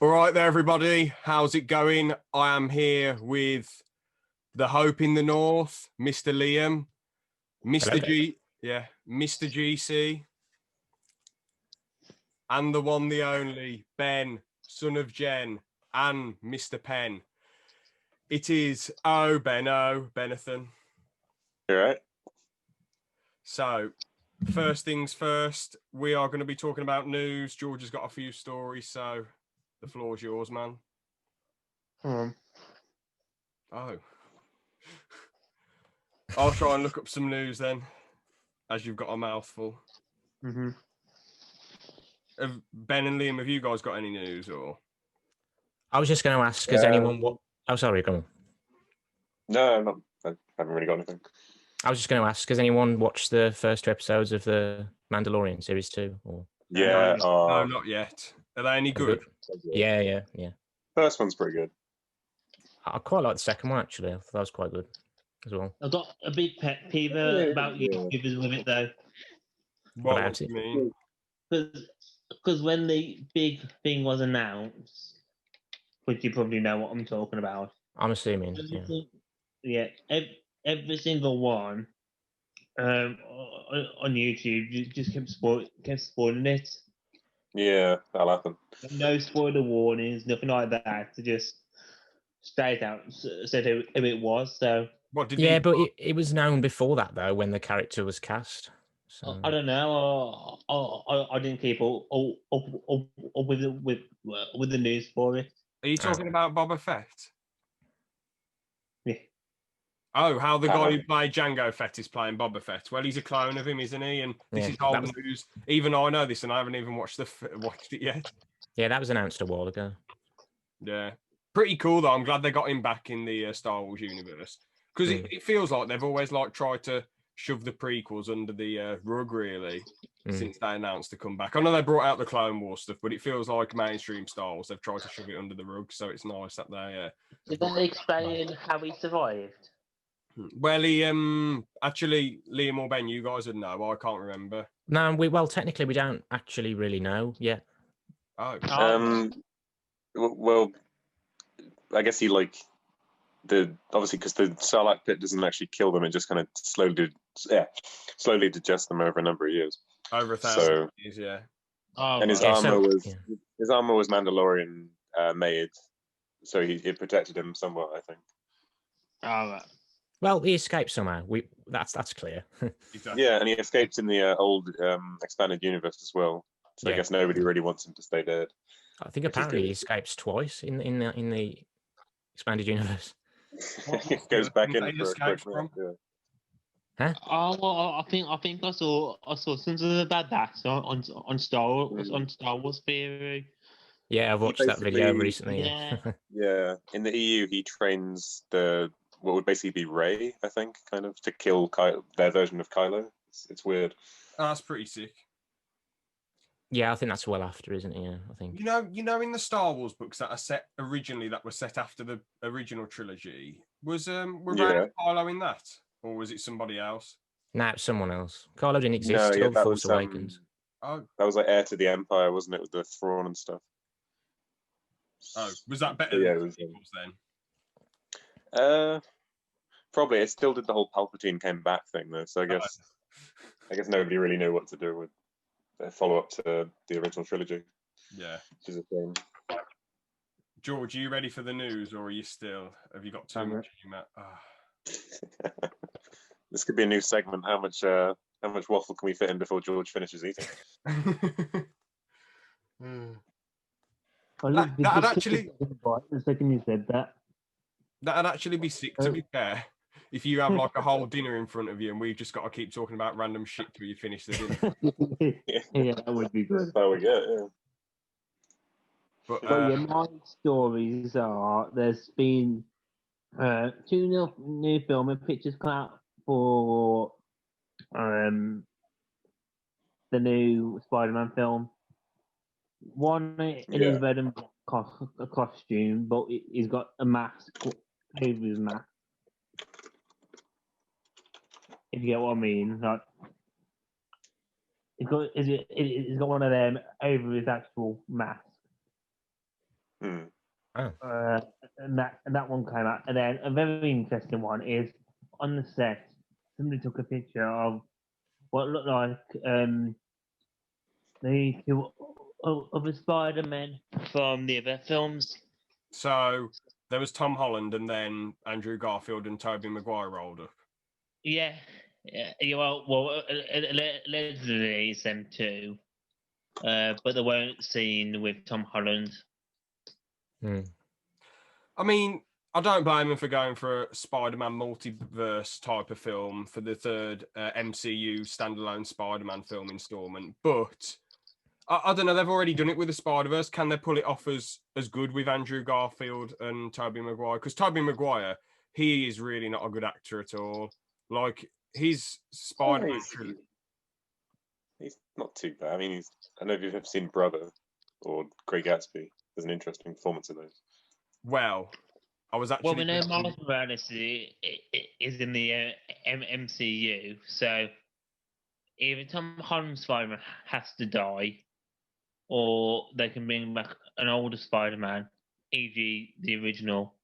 All right there, everybody. How's it going? I am here with the Hope in the North, Mr. Liam, Mr. G, Mr. GC, and the one, the only, Ben, son of Jen, and Mr. Penn. It is Benathan. All right. So, first things first, we are going to be talking about news. George has got a few stories, so the floor's yours, man. Oh. I'll try and look up some news then, as you've got a mouthful. Mm-hmm. Ben and Liam, have you guys got any news or? I was just going to ask, has anyone what? Oh, sorry, go on. No, I haven't really got anything. I was just going to ask, has anyone watched the first 2 episodes of the Mandalorian series 2? Or Yeah. No, not yet. Are they any good? Yeah. First one's pretty good. I quite like the second one, actually. I thought that was quite good as well. I've got a big pet peeve about YouTubers with it, though. What do you mean? Because when the big thing was announced, which you probably know what I'm talking about. I'm assuming, yeah. Every single one on YouTube just kept spoiling it. Yeah, that'll happen. No spoiler warnings, nothing like that. To just straight out said who it was. So but it was known before that though, when the character was cast. So. I don't know. I didn't keep up with the news for it. Are you talking about Boba Fett? Yeah. Oh, how the guy who played Jango Fett is playing Boba Fett. Well, he's a clone of him, isn't he? And this is old news. Even I know this, and I haven't even watched it yet. Yeah, that was announced a while ago. Yeah, pretty cool though. I'm glad they got him back in the Star Wars universe because it feels like they've always tried to shove the prequels under the rug, really, since they announced to come back. I know they brought out the Clone Wars stuff, but it feels like mainstream Star Wars. They've tried to shove it under the rug, so it's nice that they. Did they explain how he survived? Well, he actually, Liam or Ben, you guys would know. I can't remember. No, technically we don't actually really know yet. Oh. Well, I guess he obviously because the Sarlacc pit doesn't actually kill them; it just kind of slowly digests them over a number of years. Over 1,000 years, yeah. And his armor was Mandalorian made, so it protected him somewhat, I think. Oh, right. Well, he escaped somehow. That's clear. Exactly. Yeah, and he escaped in the old expanded universe as well. So I guess nobody really wants him to stay dead. I think apparently he escapes twice in the expanded universe. It goes back in for a quick from? minute. Huh? Oh well, I think I saw something about that on Star Wars Theory. Yeah, I've watched that video recently. Yeah, in the EU, he trains what would basically be Rey, I think, kind of to kill their version of Kylo. It's weird. Oh, that's pretty sick. Yeah, I think that's well after, isn't it? Yeah, I think. You know, in the Star Wars books that were set after the original trilogy, were Rey and Kylo in that, or was it somebody else? No, it's someone else. Kylo didn't exist till The Force Awakens. That was like Heir to the Empire, wasn't it, with the Thrawn and stuff? Oh, was that better than the sequels then? Probably. It still did the whole Palpatine came back thing though, so I guess nobody really knew what to do with the follow-up to the original trilogy. Yeah. Which is a shame. George, are you ready for the news, or have you got too much in you, Matt? This could be a new segment. How much waffle can we fit in before George finishes eating? That'd actually. The second you said that. That'd actually be sick, to be fair. If you have a whole dinner in front of you and we've just got to keep talking about random shit till you finish the dinner. Yeah, that would be good. There we go, yeah. But my stories are there's been 2 new film and pictures come out for the new Spider-Man film. One in his red and black costume, but he's got a mask over his mask. If you get what I mean, he's got one of them over his actual mask. Oh. And that one came out. And then a very interesting one is on the set. Somebody took a picture of what looked like the two other Spider-Men from the other films. So there was Tom Holland and then Andrew Garfield and Tobey Maguire rolled up. Yeah. Well, allegedly it's them two. But they weren't seen with Tom Holland. I mean, I don't blame him for going for a Spider-Man multiverse type of film for the third MCU standalone Spider-Man film installment, but I don't know. They've already done it with the Spider-Verse. Can they pull it off as good with Andrew Garfield and Tobey Maguire? Because Tobey Maguire, he is really not a good actor at all. Like his Spider-Man. He's not too bad. I mean, I don't know if you've ever seen Brother or Great Gatsby. There's an interesting performance in those. Well, I was actually. Well, we know Miles Morales is in the MCU, so either Tom Holland's Spider-Man has to die, or they can bring back an older Spider-Man, e.g., the original.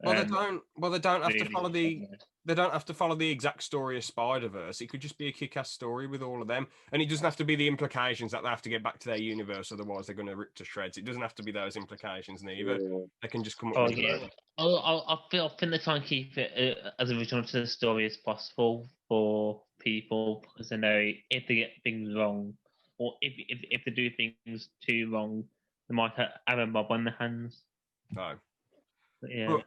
Well, they don't. Well, they don't have to follow the. Spider-Man. They don't have to follow the exact story of Spider-Verse. It could just be a kick-ass story with all of them, and it doesn't have to be the implications that they have to get back to their universe. Otherwise, they're going to rip to shreds. It doesn't have to be those implications neither. Yeah. They can just come up Oh with. yeah. I think they try and keep it as original to the story as possible for people, because they know if they get things wrong, or if they do things too wrong, they might have a mob on their hands. No. But yeah. But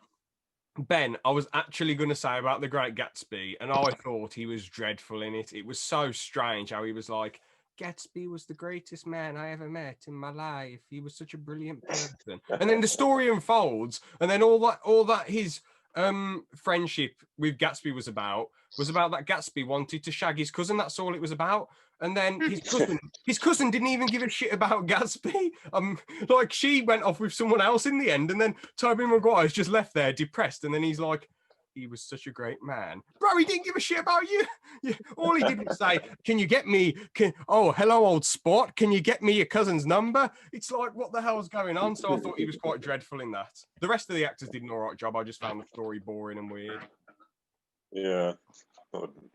Ben, I was actually going to say about The Great Gatsby, and I thought he was dreadful in it. It was so strange how he was like, Gatsby was the greatest man I ever met in my life. He was such a brilliant person. And then the story unfolds, and then all that his friendship with Gatsby was about that Gatsby wanted to shag his cousin. That's all it was about. And then his cousin didn't even give a shit about Gatsby. Like she went off with someone else in the end, and then Tobey Maguire's just left there depressed. And then he's like, he was such a great man. Bro, he didn't give a shit about you. All he did was say, can you get me, hello, old sport. Can you get me your cousin's number? It's like, what the hell's going on? So I thought he was quite dreadful in that. The rest of the actors did an all right job. I just found the story boring and weird. Yeah.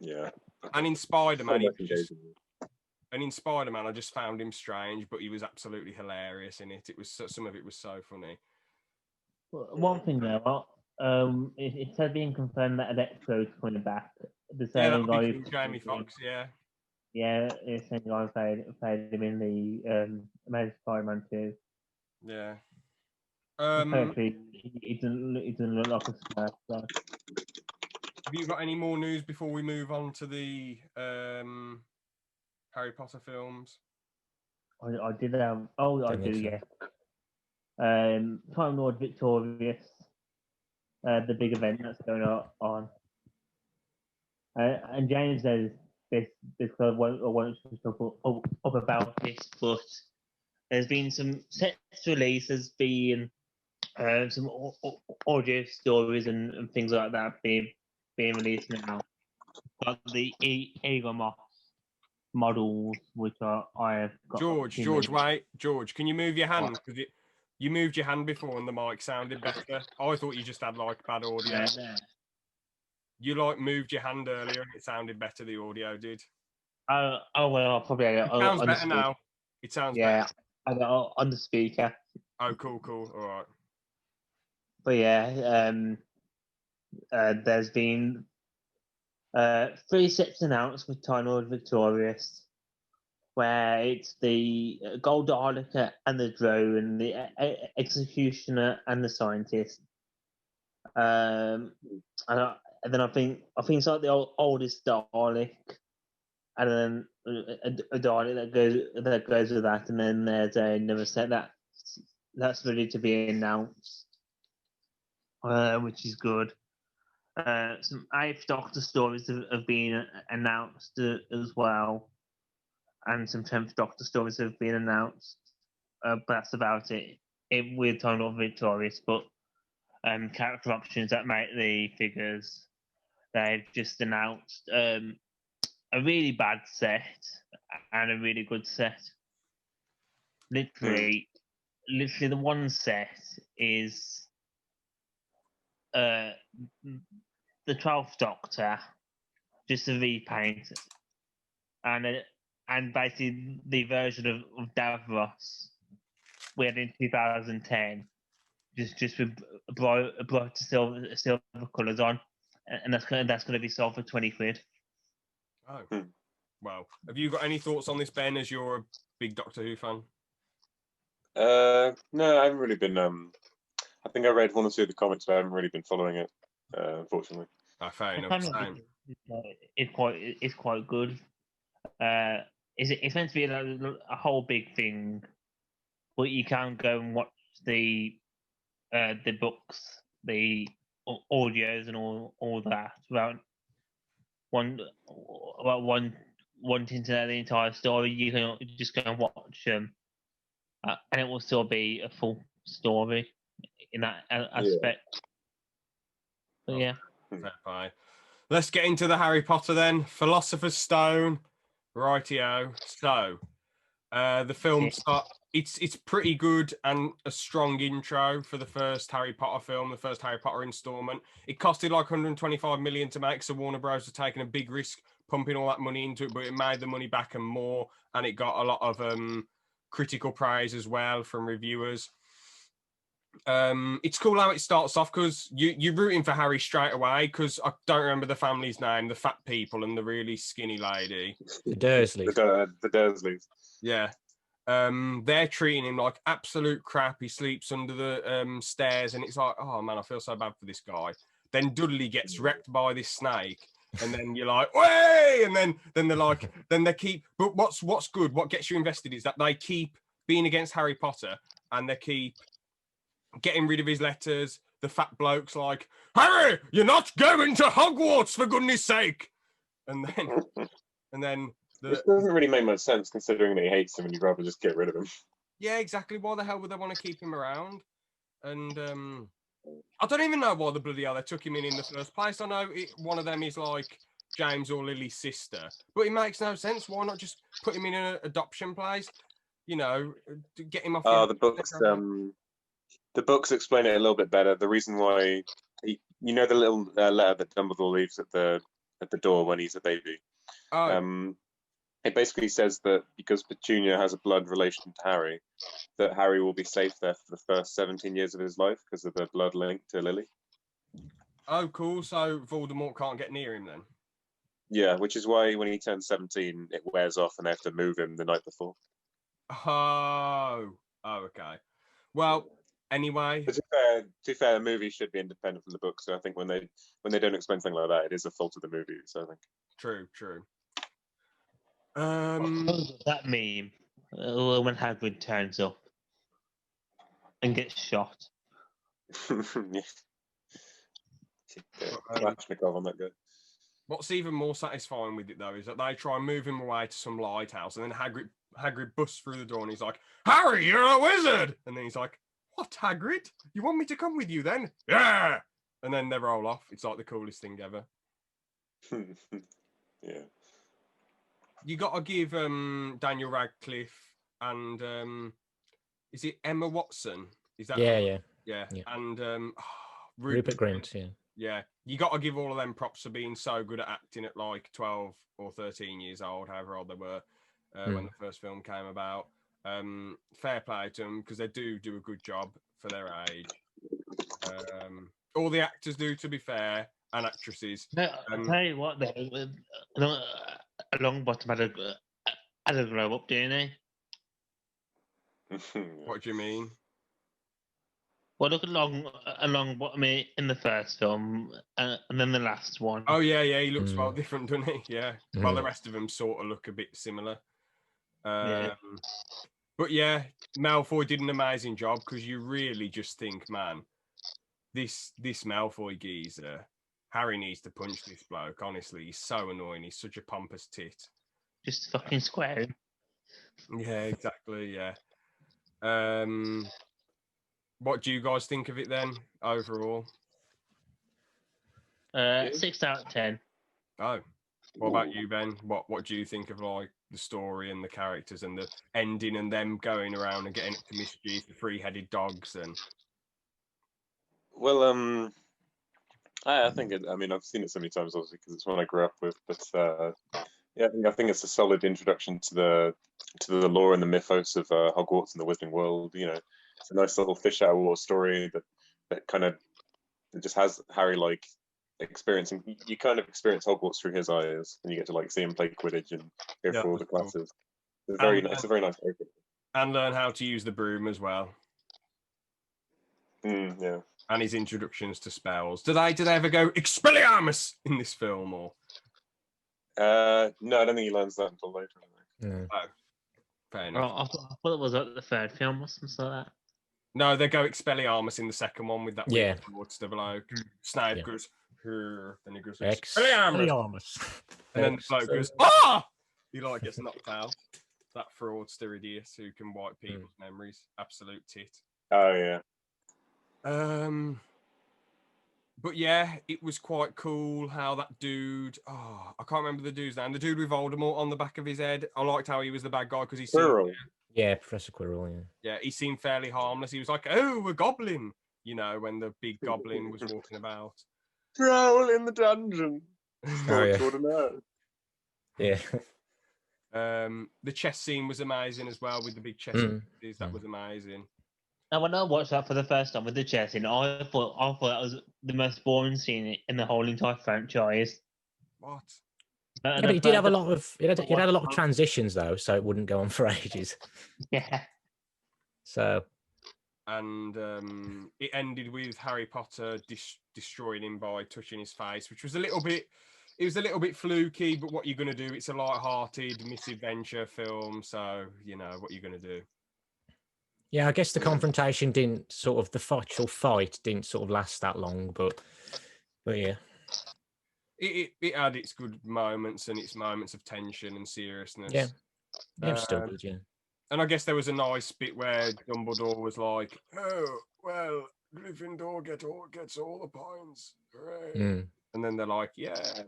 Yeah. And in Spider-Man, I just found him strange, but he was absolutely hilarious in it. It was some of it was so funny. One thing though, it has been confirmed that Electro is coming back. The Yeah, same that'll guy, be Jamie Foxx. Yeah. Yeah, the same guy played him in the Amazing Spider-Man 2. Yeah. Hopefully, it doesn't look like a Smurf. So. Have you got any more news before we move on to the Harry Potter films? I did have. Oh, I do. Yeah. Time Lord Victorious, the big event that's going on. And James says this I won't talk up about this, but there's been some sets releases, been some audio stories and things like that being released now. But the Ego models, which I have got. George, can you move your hand? Because you moved your hand before and the mic sounded better. I thought you just had like bad audio. Yeah. You like moved your hand earlier and it sounded better. The audio did. Oh well, probably. It sounds better now. It sounds better. I got on the speaker. Oh, cool. All right. But yeah, there's been 3 sets announced with Time Lord Victorious, where it's the Gold Arlica and the Drone, the Executioner and the Scientist. And then I think it's like the oldest Dalek, and then a Dalek that goes with that, and then there's another set that's ready to be announced, which is good. Some 8th Doctor stories have been announced as well, and some 10th Doctor stories have been announced. But that's about it with Time Lord Victorious. But character options that make the figures, they've just announced a really bad set and a really good set. Literally, literally the one set is the 12th Doctor, just a repaint, and basically the version of Davros we had in 2010, just with bright silver colours on, and that's gonna be sold for 20 quid. Oh, well, have you got any thoughts on this, Ben? As you're a big Doctor Who fan. No, I haven't really been. I think I read one or two of the comics, but I haven't really been following it, unfortunately. Fair enough. Same. It's quite good. It's meant to be a whole big thing, but you can go and watch the books, the audios, and all that without one wanting to know the entire story. You can just go and watch them, and it will still be a full story in that aspect. But yeah. Fair play. Let's get into the Harry Potter then. Philosopher's Stone. Rightio. So, the film it's pretty good and a strong intro for the first Harry Potter film, the first Harry Potter installment. It costed like 125 million to make, so Warner Bros. Was taking a big risk pumping all that money into it, but it made the money back and more, and it got a lot of critical praise as well from reviewers. It's cool how it starts off because you're rooting for Harry straight away because I don't remember the family's name, the fat people and the really skinny lady. The Dursleys. The Dursleys. Yeah. They're treating him like absolute crap. He sleeps under the stairs and it's like, oh man, I feel so bad for this guy. Then Dudley gets wrecked by this snake. And then you're like, way! And then they're like, then they keep, but what's good, what gets you invested is that they keep being against Harry Potter and they keep getting rid of his letters. The fat bloke's like, Harry, you're not going to Hogwarts for goodness sake. And then which doesn't really make much sense considering that he hates him and you'd rather just get rid of him. Yeah, exactly. Why the hell would they want to keep him around? And I don't even know why the bloody hell they took him in the first place. I know one of them is like James or Lily's sister, but it makes no sense. Why not just put him in an adoption place? You know, to get him off. The books. The books explain it a little bit better. The reason why, the little letter that Dumbledore leaves at the door when he's a baby. Oh. It basically says that because Petunia has a blood relation to Harry, that Harry will be safe there for the first 17 years of his life because of the blood link to Lily. Oh, cool. So Voldemort can't get near him then? Yeah, which is why when he turns 17, it wears off and they have to move him the night before. Oh, okay. Well, anyway. But to be fair, the movie should be independent from the book, so I think when they don't explain something like that, it is a fault of the movie, so I think. True. That meme when Hagrid turns up and gets shot. Yeah. On that guy. What's even more satisfying with it though is that they try and move him away to some lighthouse, and then Hagrid busts through the door and he's like, "Harry, you're a wizard!" And then he's like, "What, Hagrid? You want me to come with you then?" "Yeah!" And then they roll off. It's like the coolest thing ever. Yeah. You got to give Daniel Radcliffe and is it Emma Watson? Is that Yeah. And Rupert Grint, yeah. Yeah, you got to give all of them props for being so good at acting at like 12 or 13 years old, however old they were when the first film came about. Fair play to them because they do a good job for their age. All the actors do, to be fair, and actresses. No, I'll tell you what, Longbottom had a grow up, didn't he? What do you mean? Well, look at Longbottom in the first film, and then the last one. Oh yeah, he looks well different, doesn't he? Yeah. Well, the rest of them sort of look a bit similar. Yeah. But yeah, Malfoy did an amazing job because you really just think, man, this Malfoy geezer, Harry needs to punch this bloke. Honestly, he's so annoying. He's such a pompous tit. Just fucking square him. Yeah, exactly. Yeah. What do you guys think of it then, overall? 6 out of 10. Oh, what about you, Ben? What do you think of like the story and the characters and the ending and them going around and getting up to mischief, the three-headed dogs and. Well, I think it. I mean, I've seen it so many times, obviously, because it's one I grew up with. But yeah, I think it's a solid introduction to the lore and the mythos of Hogwarts and the Wizarding World. You know, it's a nice little fish out of water story that kind of just has Harry like experiencing. You kind of experience Hogwarts through his eyes, and you get to like see him play Quidditch and go through all the classes. It's it's a very nice opening. And learn how to use the broom as well. Yeah. And his introductions to spells. Did they ever go Expelliarmus in this film or? No, I don't think he learns that until later. No. Oh, fair enough. I thought it was like the third film or something like that. No, they go Expelliarmus in the second one with that weird towards the bloke. Snape goes, then he goes Expelliarmus. And then the bloke goes, ah! He like gets knocked out. That fraudster idiot who can wipe people's memories. Absolute tit. Oh yeah. But yeah, it was quite cool how that dude. Oh, I can't remember the dude's name. The dude with Voldemort on the back of his head. I liked how he was the bad guy because he seemed. Yeah, Professor Quirrell. Yeah. Yeah, he seemed fairly harmless. He was like, "Oh, a goblin," you know, when the big goblin was walking about. Troll in the dungeon. Oh, yeah. Yeah. The chess scene was amazing as well with the big chess. That was amazing. And when I watched that for the first time with the chess scene, I thought that was the most boring scene in the whole entire franchise. What? Yeah, but it did have a lot of it had a lot of transitions though, so it wouldn't go on for ages. Yeah. So. And it ended with Harry Potter destroying him by touching his face, which was a little bit. It was a little bit fluky, but what you're going to do? It's a light-hearted misadventure film, so you know what you're going to do. Yeah, I guess the confrontation didn't sort of the actual fight didn't sort of last that long, but yeah. It had its good moments and its moments of tension and seriousness. Yeah, it was still good, yeah. And I guess there was a nice bit where Dumbledore was like, "Oh, well, Gryffindor gets all the points, hooray!" And then they're like, "Yeah."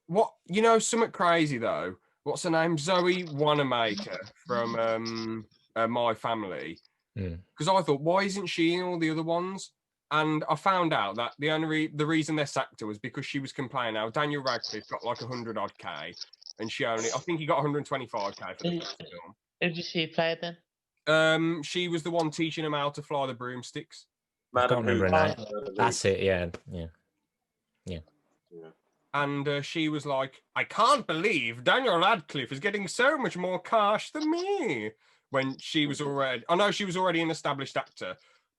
What something crazy though. What's her name? Zoe Wanamaker from My Family. Because I thought, why isn't she in all the other ones? And I found out that the reason they sacked her was because she was complaining. Now Daniel Radcliffe got like 100 odd K, and I think he got 125 K for the first film. Who did she play then? She was the one teaching him how to fly the broomsticks. I can't remember her name. That's it. Yeah. And she was like, I can't believe Daniel Radcliffe is getting so much more cash than me. When she was already, I know she was already an established actor,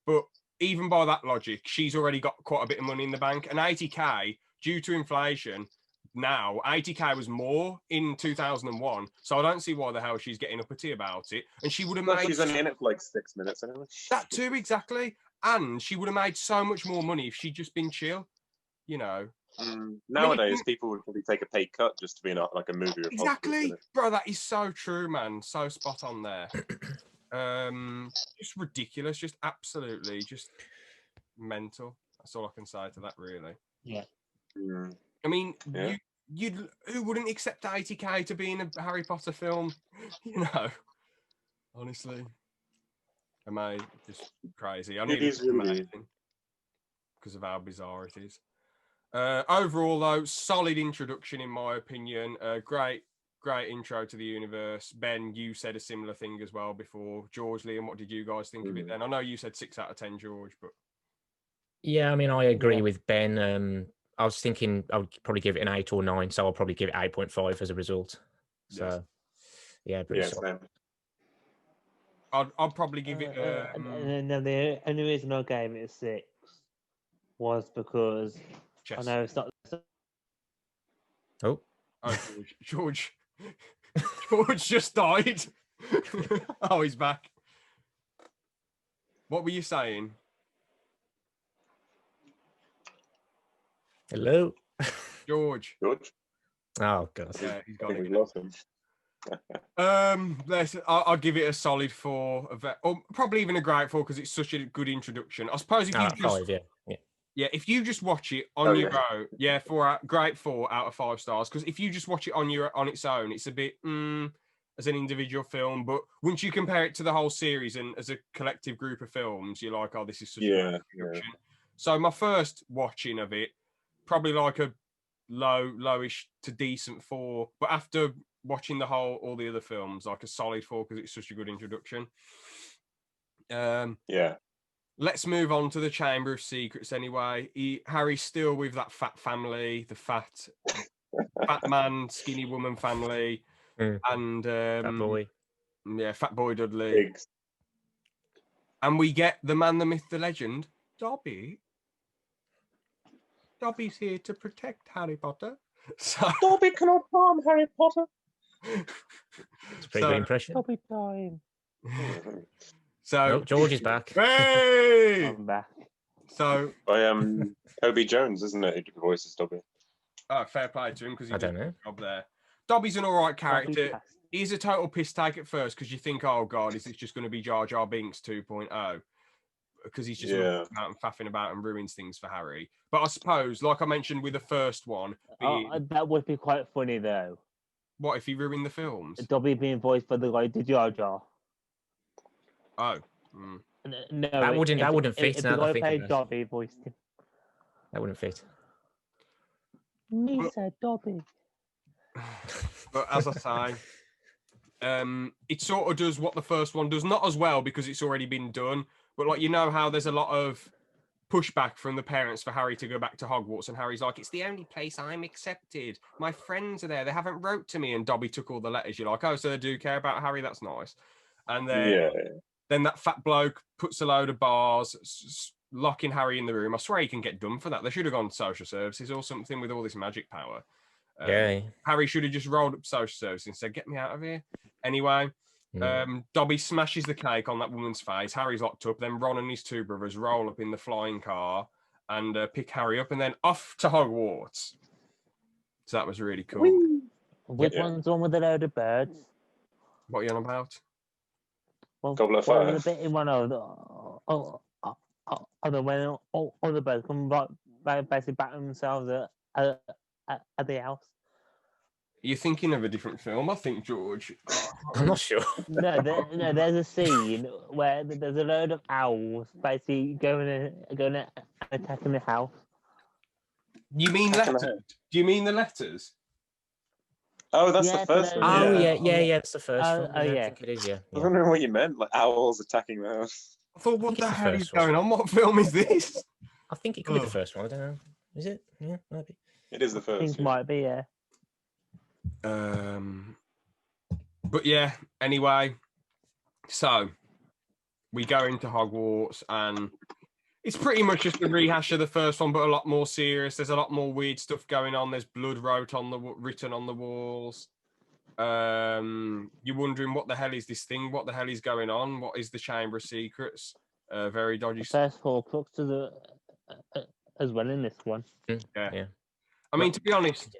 but even by that logic, she's already got quite a bit of money in the bank. And 80K, due to inflation, now 80K was more in 2001. So I don't see why the hell she's getting uppity about it. And she would have made. She's only in it for like 6 minutes anyway. That too, exactly. And she would have made so much more money if she'd just been chill, you know. Nowadays, people would probably take a pay cut just to be in like a movie. Exactly, bro. That is so true, man. So spot on there. Just ridiculous. Just absolutely, just mental. That's all I can say to that, really. Yeah. I mean, who wouldn't accept 80K to be in a Harry Potter film? You know, honestly, just crazy. I know it's amazing because of how bizarre it is. Overall, though, solid introduction in my opinion. Great intro to the universe. Ben, you said a similar thing as well before. George, Liam, what did you guys think of it then? I know you said 6 out of 10, George, but yeah, I mean, I agree with Ben. I was thinking I would probably give it an 8 or 9, so I'll probably give it 8.5 as a result. So, yeah, pretty solid. I'll probably give it. And then the only reason I gave it a 6 was because I know it's not. Oh, George just died. Oh, he's back. What were you saying? Hello, George. Oh God. Yeah, he's got I think it. we lost him. I'll give it a solid 4, or probably even a great 4 because it's such a good introduction. I suppose if you just 5, Yeah, if you just watch it on your own, yeah, great 4 out of 5 stars. Because if you just watch it on its own, it's a bit as an individual film. But once you compare it to the whole series and as a collective group of films, you're like, oh, this is such a good production. So my first watching of it, probably like a lowish to decent 4. But after watching all the other films, like a solid 4 because it's such a good introduction. Let's move on to the Chamber of Secrets anyway. Harry's still with that fat family, the fat man, skinny woman family, and Fat boy. Yeah, Fat Boy Dudley. Pigs. And we get the man, the myth, the legend, Dobby. Dobby's here to protect Harry Potter. So Dobby cannot harm Harry Potter. It's a pretty good impression. Dobby time. So George is back. Hey! I'm back. So By Toby Jones, isn't it? Who voices Dobby? Oh, fair play to him because he did don't know. a good job there. Dobby's an all right character. He's a total piss take at first because you think, oh god, is this just going to be Jar Jar Binks 2.0? Because he's just out and faffing about and ruins things for Harry. But I suppose, like I mentioned with the first one, that would be quite funny though. What if he ruined the films? Dobby being voiced by the guy did Jar Jar. Oh. No, that wouldn't fit. If the guy played Dobby voiced him. That wouldn't fit. Me said Dobby. But as I say, it sort of does what the first one does, not as well because it's already been done. But like how there's a lot of pushback from the parents for Harry to go back to Hogwarts, and Harry's like, it's the only place I'm accepted. My friends are there. They haven't wrote to me, and Dobby took all the letters. You're like, oh, so they do care about Harry. That's nice. And then that fat bloke puts a load of bars, locking Harry in the room. I swear he can get done for that. They should have gone to social services or something with all this magic power. Harry should have just rolled up social services and said, get me out of here. Anyway, Dobby smashes the cake on that woman's face. Harry's locked up. Then Ron and his 2 brothers roll up in the flying car and pick Harry up and then off to Hogwarts. So that was really cool. Which one's the one with the load of birds? What are you on about? Well, Goblet of Fire. The bit in one of the when all the birds come basically back themselves at the house. You're thinking of a different film, I think, George. I'm not sure. No, there's a scene where there's a load of owls basically going and attacking the house. You mean letters? Do you mean the letters? Oh, that's the first one. Oh, yeah, it's the first one. Oh, yeah. I think it is, yeah. I was wondering what you meant, like owls attacking the house. I thought, what the hell is going on? What film is this? I think it could be the first one. I don't know. Is it? Yeah, maybe. It is the first. I think it might be, yeah. But yeah, anyway, so we go into Hogwarts and it's pretty much just a rehash of the first one, but a lot more serious. There's a lot more weird stuff going on. There's blood written on the walls. You're wondering what the hell is this thing? What the hell is going on? What is the Chamber of Secrets? Very dodgy stuff. First Horcrux as well in this one. Yeah. I mean, to be honest,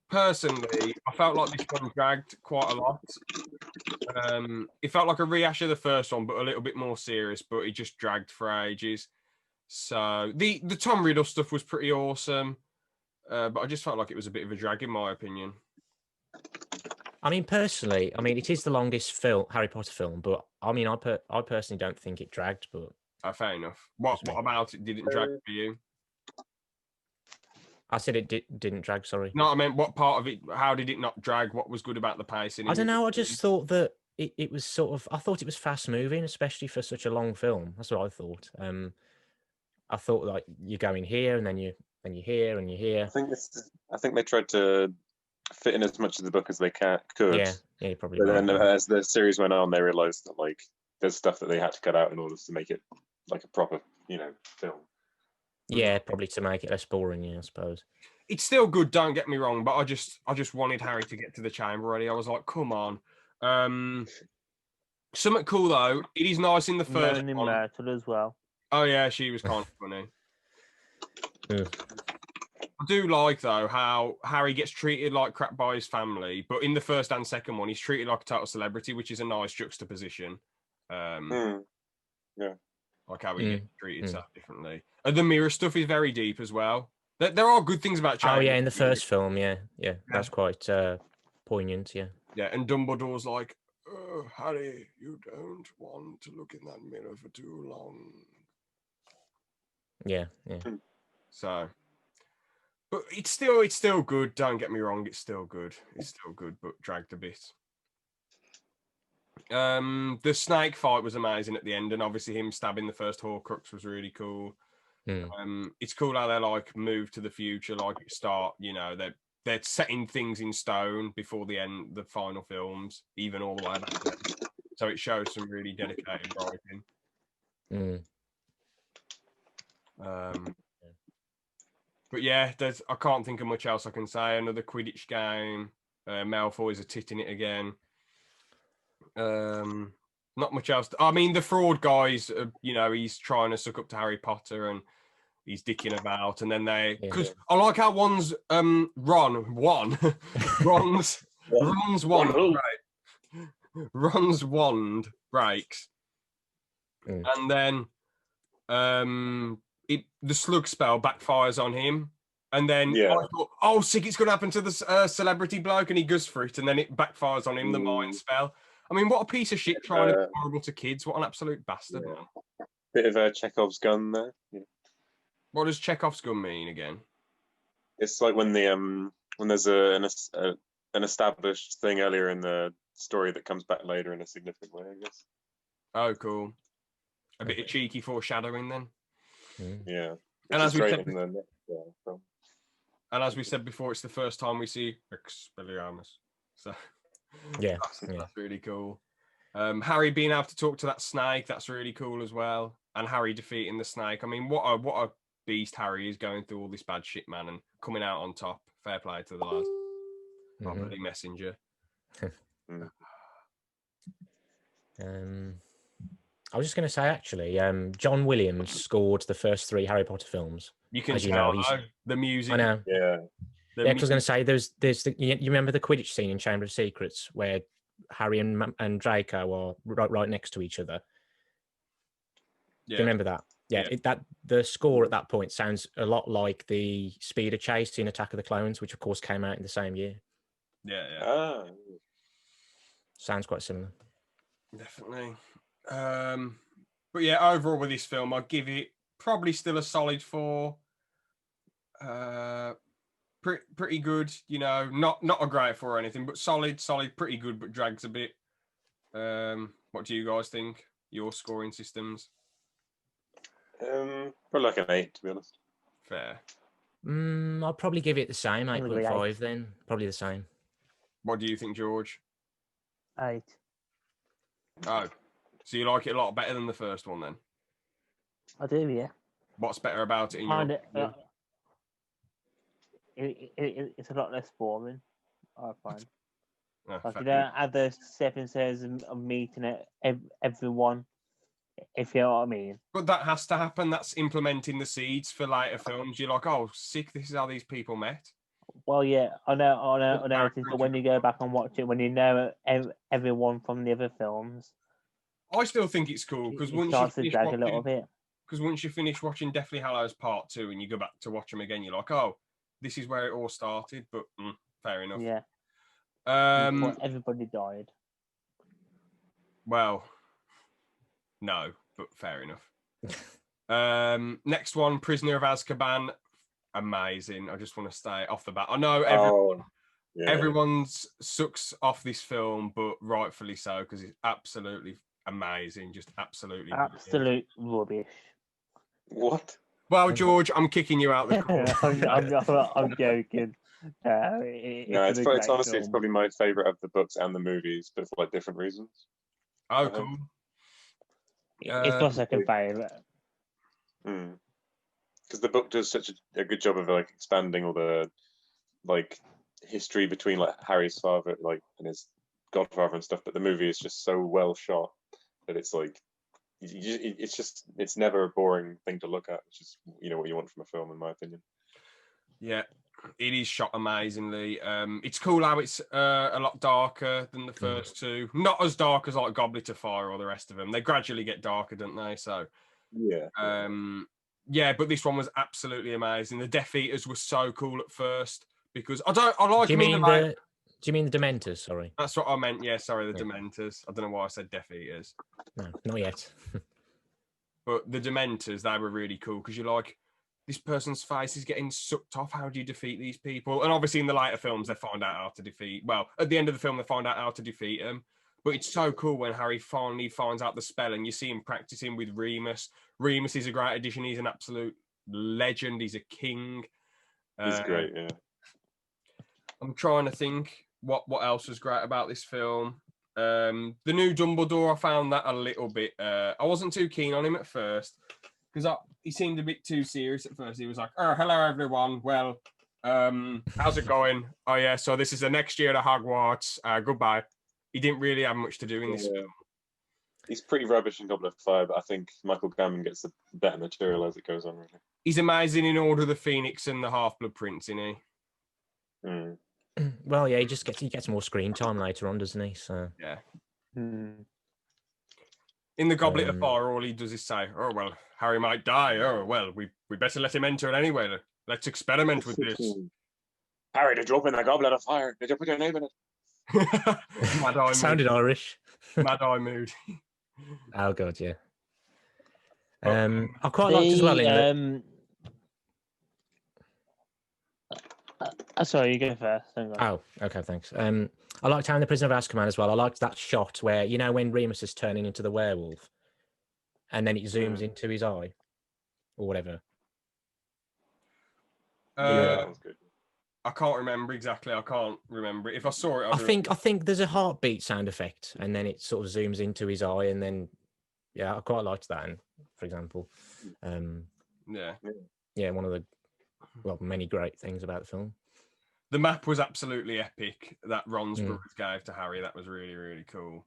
personally, I felt like this one dragged quite a lot. It felt like a rehash of the first one, but a little bit more serious, but it just dragged for ages. So the Tom Riddle stuff was pretty awesome, but I just felt like it was a bit of a drag in my opinion. I mean, personally, it is the longest Harry Potter film, but I mean, I personally don't think it dragged, but... fair enough. What about it didn't drag for you? I said it didn't drag, sorry. No, I meant what part of it, how did it not drag? What was good about the pacing? I don't know, I just thought that it was sort of... I thought it was fast moving, especially for such a long film. That's what I thought. I thought, like, you're going here, and then you're here, and you're here. I think they tried to fit in as much of the book as they could. Yeah, probably. But then as the series went on, they realised that, like, there's stuff that they had to cut out in order to make it, like, a proper, film. Yeah, probably to make it less boring, I suppose. It's still good, don't get me wrong, but I just wanted Harry to get to the chamber already. I was like, come on. Something cool, though. It is nice in the first Melanie one. Myrtle as well. Oh, yeah, she was kind of funny. I do like, though, how Harry gets treated like crap by his family, but in the first and second one, he's treated like a total celebrity, which is a nice juxtaposition. Yeah. like how he gets treated so differently. And the mirror stuff is very deep as well. There are good things about Oh change. yeah, in the first film, yeah, that's quite poignant. Yeah, yeah, and Dumbledore's like, oh, Harry, you don't want to look in that mirror for too long. Yeah. So, but it's still good. Don't get me wrong, it's still good. It's still good, but dragged a bit. The snake fight was amazing at the end, and obviously him stabbing the first Horcrux was really cool. It's cool how they like move to the future, like start. You know, they're setting things in stone before the final films, even all the way back then. So it shows some really dedicated writing. But yeah, I can't think of much else I can say. Another Quidditch game. Malfoy's a tit in it again. Not much else. I mean, the fraud guys, you know, he's trying to suck up to Harry Potter and he's dicking about, and then because I like how Ron's wand breaks, and then the slug spell backfires on him, and then I thought, oh, sick, it's going to happen to the celebrity bloke, and he goes for it, and then it backfires on him, the mind spell. I mean, what a piece of shit trying to be horrible to kids. What an absolute bastard, man. Bit of Chekhov's gun there. Yeah. What does Chekhov's gun mean again? It's like when there's an established thing earlier in the story that comes back later in a significant way, I guess. Oh, cool. A bit of cheeky foreshadowing then. Yeah. And as we said before, it's the first time we see Expelliarmus. So that's really cool. Harry being able to talk to that snake, that's really cool as well. And Harry defeating the snake. I mean, what a beast Harry is, going through all this bad shit, man, and coming out on top. Fair play to the lad. Bloody messenger. I was just going to say, actually, John Williams scored the first 3 Harry Potter films. You can tell, the music. I know. Yeah. Yeah, because I was going to say, there's you remember the Quidditch scene in Chamber of Secrets where Harry and Draco are right next to each other? Yeah. Do you remember that? Yeah, the score at that point sounds a lot like the speeder chase in Attack of the Clones, which of course came out in the same year. Yeah. Sounds quite similar. Definitely. But yeah, overall with this film, I'd give it probably still a solid 4. Pretty good, you know, not a great 4 or anything, but solid, pretty good, but drags a bit. What do you guys think? Your scoring systems? Probably like an 8, to be honest. Fair. I'll probably give it the same, 8.5 then. Probably the same. What do you think, George? 8. Oh, so you like it a lot better than the first one then? I do, yeah. What's better about it in your opinion? It's a lot less boring, I find. Like you don't have the 7 says of meeting everyone, if you know what I mean. But that has to happen. That's implementing the seeds for later films. You're like, oh, sick, this is how these people met. Well, yeah, I know. But when you go back and watch it, when you know everyone from the other films, I still think it's cool because once you finish watching Deathly Hallows Part 2 and you go back to watch them again, you're like, oh, this is where it all started. But fair enough. Yeah. Everybody died. Well, no, but fair enough. Next one, Prisoner of Azkaban. Amazing. I just want to stay off the bat. I know everyone sucks off this film, but rightfully so, because it's absolutely amazing. Just absolutely rubbish. What? Well, George, I'm kicking you out the course. I'm joking. It's honestly, it's probably my favorite of the books and the movies, but for like different reasons. Oh, cool. It's my second favorite. Because the book does such a good job of like expanding all the like history between like Harry's father and his godfather and stuff, but the movie is just so well shot that it's like it's never a boring thing to look at, which is what you want from a film, in my opinion. Yeah, it is shot amazingly. It's cool how it's a lot darker than the first two. Not as dark as like Goblet of Fire or the rest of them. They gradually get darker, don't they? So Yeah. Yeah, but this one was absolutely amazing. The Death Eaters were so cool at first because I like Do you them in mean the Do you mean the Dementors? Sorry. That's what I meant. Yeah, sorry, the Yeah. Dementors. I don't know why I said Death Eaters. No, not yet. But the Dementors, they were really cool because you're like, this person's face is getting sucked off. How do you defeat these people? And obviously in the later films, they find out how to defeat. Well, at the end of the film, they find out how to defeat them. But it's so cool when Harry finally finds out the spell and you see him practicing with Remus. Remus is a great addition. He's an absolute legend. He's a king. He's great, yeah. I'm trying to think what else was great about this film. The new Dumbledore, I found that a little bit. I wasn't too keen on him at first because he seemed a bit too serious at first. He was like, "Oh, hello everyone. Well, how's it going? Oh yeah, so this is the next year at Hogwarts. Goodbye." He didn't really have much to do in this film. He's pretty rubbish in Goblet of Fire, but I think Michael Gambon gets the better material as it goes on. Really, he's amazing in Order of the Phoenix and the Half-Blood Prince, isn't he? Mm. Well, yeah, he gets more screen time later on, doesn't he? So yeah. Hmm. In the Goblet of Fire, all he does is say, "Oh well, Harry might die. Oh well, we better let him enter it anyway. Let's experiment with this." Harry, did you open the Goblet of Fire? Did you put your name in it? Mad Eye sounded mood. Irish. Mad Eye mood. Oh god, yeah. I quite liked as well in sorry, you go first. Hang on. Oh, okay, thanks. I liked how in the Prisoner of Azkaban as well. I liked that shot where when Remus is turning into the werewolf, and then it zooms into his eye, or whatever. Yeah, that was good. I can't remember exactly. I can't remember it. If I saw it, I think there's a heartbeat sound effect, and then it sort of zooms into his eye, and then I quite liked that. For example, yeah, one of the many great things about the film. The map was absolutely epic that Ron's brothers gave to Harry. That was really, really cool.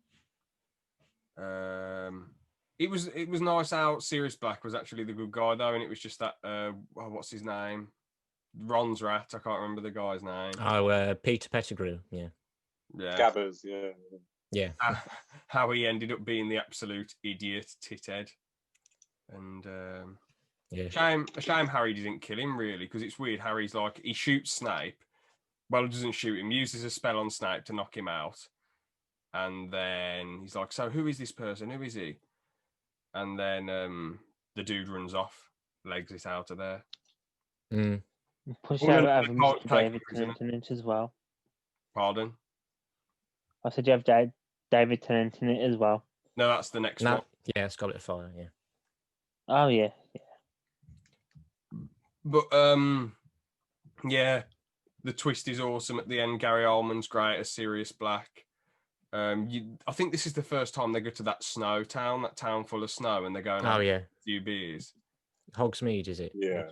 It was nice how Sirius Black was actually the good guy though, and it was just that what's his name? Ron's rat. I can't remember the guy's name. Oh, Peter Pettigrew. Yeah. Scabbers. Yeah. How he ended up being the absolute idiot tithead, and a shame Harry didn't kill him really, because it's weird. Harry's like, he shoots Snape. Well, he doesn't shoot him. Uses a spell on Snape to knock him out, and then he's like, "So who is this person? Who is he?" And then the dude runs off, legs it out of there. Push out Mr. David Tennant in it as well. Pardon? I said you have David Tennant in it as well. No, that's the next one. Yeah, it's Goblet of Fire. Yeah. Oh yeah. But yeah, the twist is awesome at the end. Gary Oldman's great as Sirius Black. I think this is the first time they go to that snow town, that town full of snow, and they're going out a few beers. Hogsmeade, is it? Yeah.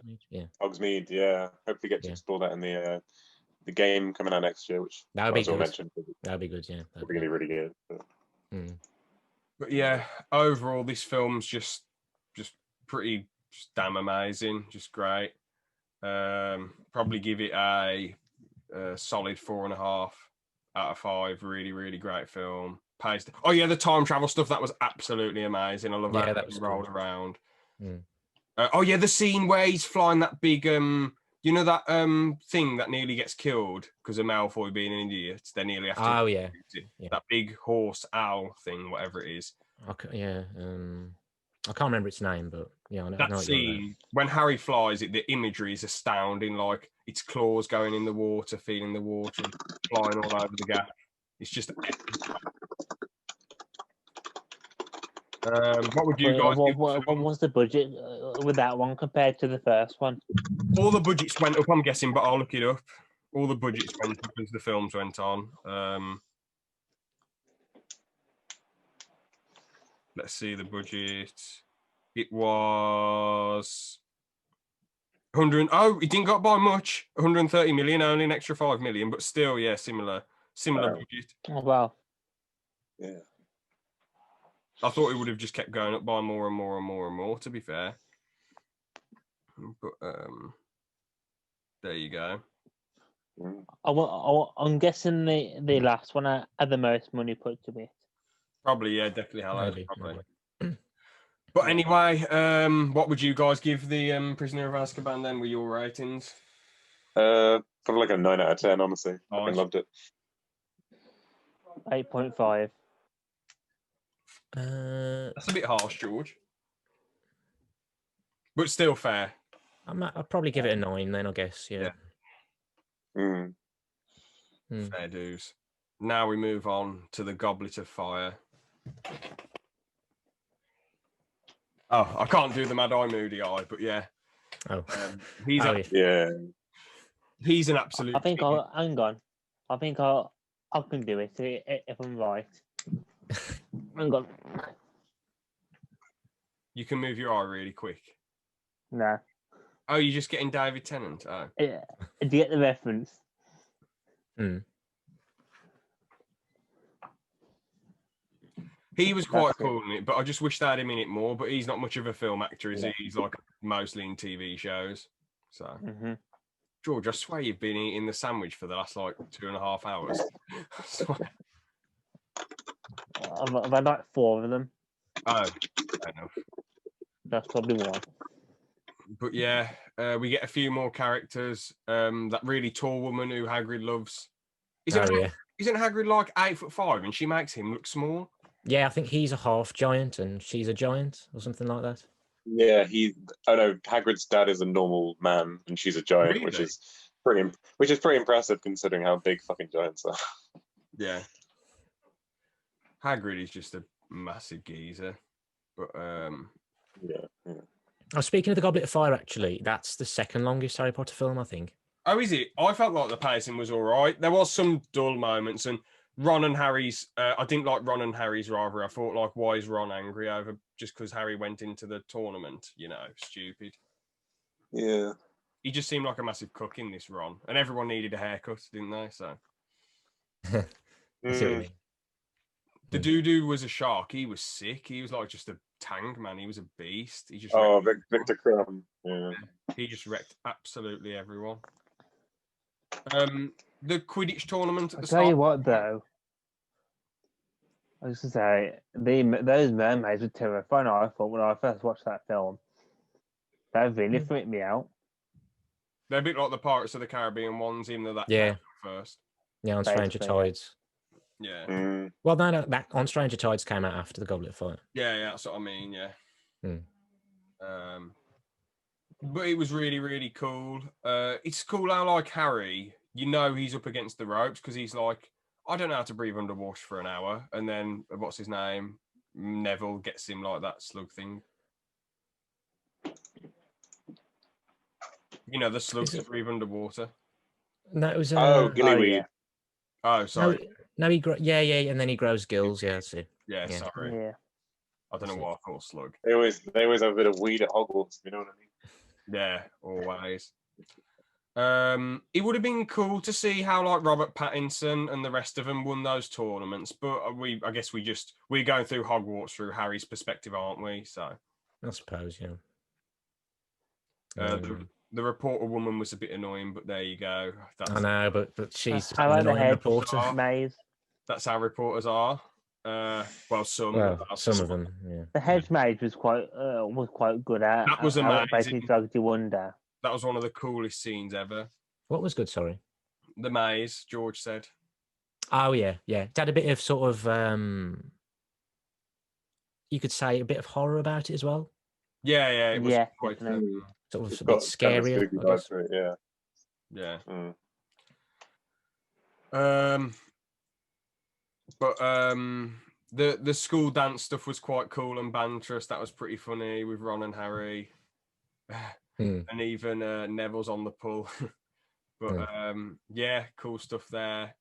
Hogsmeade, yeah. Hopefully get to explore that in the game coming out next year, which that would be good. That'd be good, yeah. That'd be really good. But yeah, overall, this film's just pretty damn amazing, just great. Probably give it a solid 4.5 out of 5. Really, really great film. Oh yeah, the time travel stuff, that was absolutely amazing. I love how that was rolled around. Oh yeah, the scene where he's flying that big that thing that nearly gets killed because of Malfoy being an idiot. They nearly have to. Oh yeah. That big horse owl thing, whatever it is. Okay, yeah. I can't remember its name, but yeah, I know. That scene when Harry flies, the imagery is astounding. Like its claws going in the water, feeling the water, and flying all over the gap. It's just. What would you guys? What was the budget with that one compared to the first one? All the budgets went up, I'm guessing, but I'll look it up. All the budgets went up as the films went on. Let's see the budget. It was 100. Oh, it didn't got by much. 130 million, only an extra 5 million, but still, yeah, similar budget. Oh wow. Yeah. I thought it would have just kept going up by more and more and more and more, to be fair. But there you go. I'm guessing the last one had the most money put to it. Probably, yeah, definitely Hallows. Probably. But anyway, what would you guys give the Prisoner of Azkaban then? Were your ratings? Probably like a 9 out of 10. Honestly, I Nice. loved it. 8.5. That's a bit harsh, George, but still fair. I'll probably give it a 9 then, I guess. Yeah. Mm. Fair dues. Now we move on to the Goblet of Fire. Oh, I can't do the Mad Eye Moody Eye, but yeah. Oh, he's Yeah. He's an absolute. I think I'll hang on. I think I can do it if I'm right. Hang on. You can move your eye really quick. No. Oh, you're just getting David Tennant. Oh. Yeah. Do you get the reference? He was quite cool in it, but I just wish they had him in it more. But he's not much of a film actor, is he? He's like mostly in TV shows. So, George, I swear you've been eating the sandwich for the last like 2.5 hours. I've had like 4 of them. Oh, fair enough. That's probably one. But yeah, we get a few more characters. That really tall woman who Hagrid loves. Isn't Hagrid like 8'5" and she makes him look small? Yeah, I think he's a half giant and she's a giant or something like that. Yeah, I know Hagrid's dad is a normal man and she's a giant, Really? which is pretty impressive considering how big fucking giants are. Yeah. Hagrid is just a massive geezer. But yeah. Oh, speaking of the Goblet of Fire, actually, that's the second longest Harry Potter film, I think. Oh, is it? I felt like the pacing was all right. There was some dull moments, and Ron and Harry's. I didn't like Ron and Harry's rivalry. I thought, like, why is Ron angry over just because Harry went into the tournament? You know, stupid. Yeah. He just seemed like a massive cook in this Ron, and everyone needed a haircut, didn't they? So. I see what you mean. The doo-doo was a shark. He was sick. He was like just a tank, man. He was a beast. He just Victor Crumb. Yeah. He just wrecked absolutely everyone. The Quidditch tournament at the start. I'll tell you what, though. I was going to say, those mermaids were terrifying, I thought, when I first watched that film. That really freaked me out. They're a bit like the Pirates of the Caribbean ones, even though that came out first. Yeah, on Stranger Tides. Yeah. Well, no, that on Stranger Tides came out after the Goblet of Fire. Yeah, that's what I mean, yeah. But it was really, really cool. It's cool how, like, Harry, you know he's up against the ropes because he's like, I don't know how to breathe underwater for an hour. And then, what's his name? Neville gets him like that slug thing. You know, the slugs to breathe underwater. No, it was... gillyweed. Yeah. Oh, sorry. No, and then he grows gills, yeah, that's it. Yeah, sorry. Yeah. I don't know what I call slug. They always have a bit of weed at Hogwarts, you know what I mean? Yeah, always. It would have been cool to see how like Robert Pattinson and the rest of them won those tournaments, but I guess we're going through Hogwarts through Harry's perspective, aren't we? So I suppose, yeah. The reporter woman was a bit annoying, but there you go. I know, but she's I like an the annoying reporter. maze. That's how reporters are. Some of them. Yeah. The hedge mage was quite good at. That was amazing. Basically, drugged you under. That was one of the coolest scenes ever. What was good? Sorry. The maze, George said. Oh yeah. It had a bit of sort of you could say a bit of horror about it as well. Yeah, it was quite sort of a bit scarier. I guess. Yeah. Yeah. But the school dance stuff was quite cool and banterous. That was pretty funny with Ron and Harry. And even Neville's on the pull. But cool stuff there.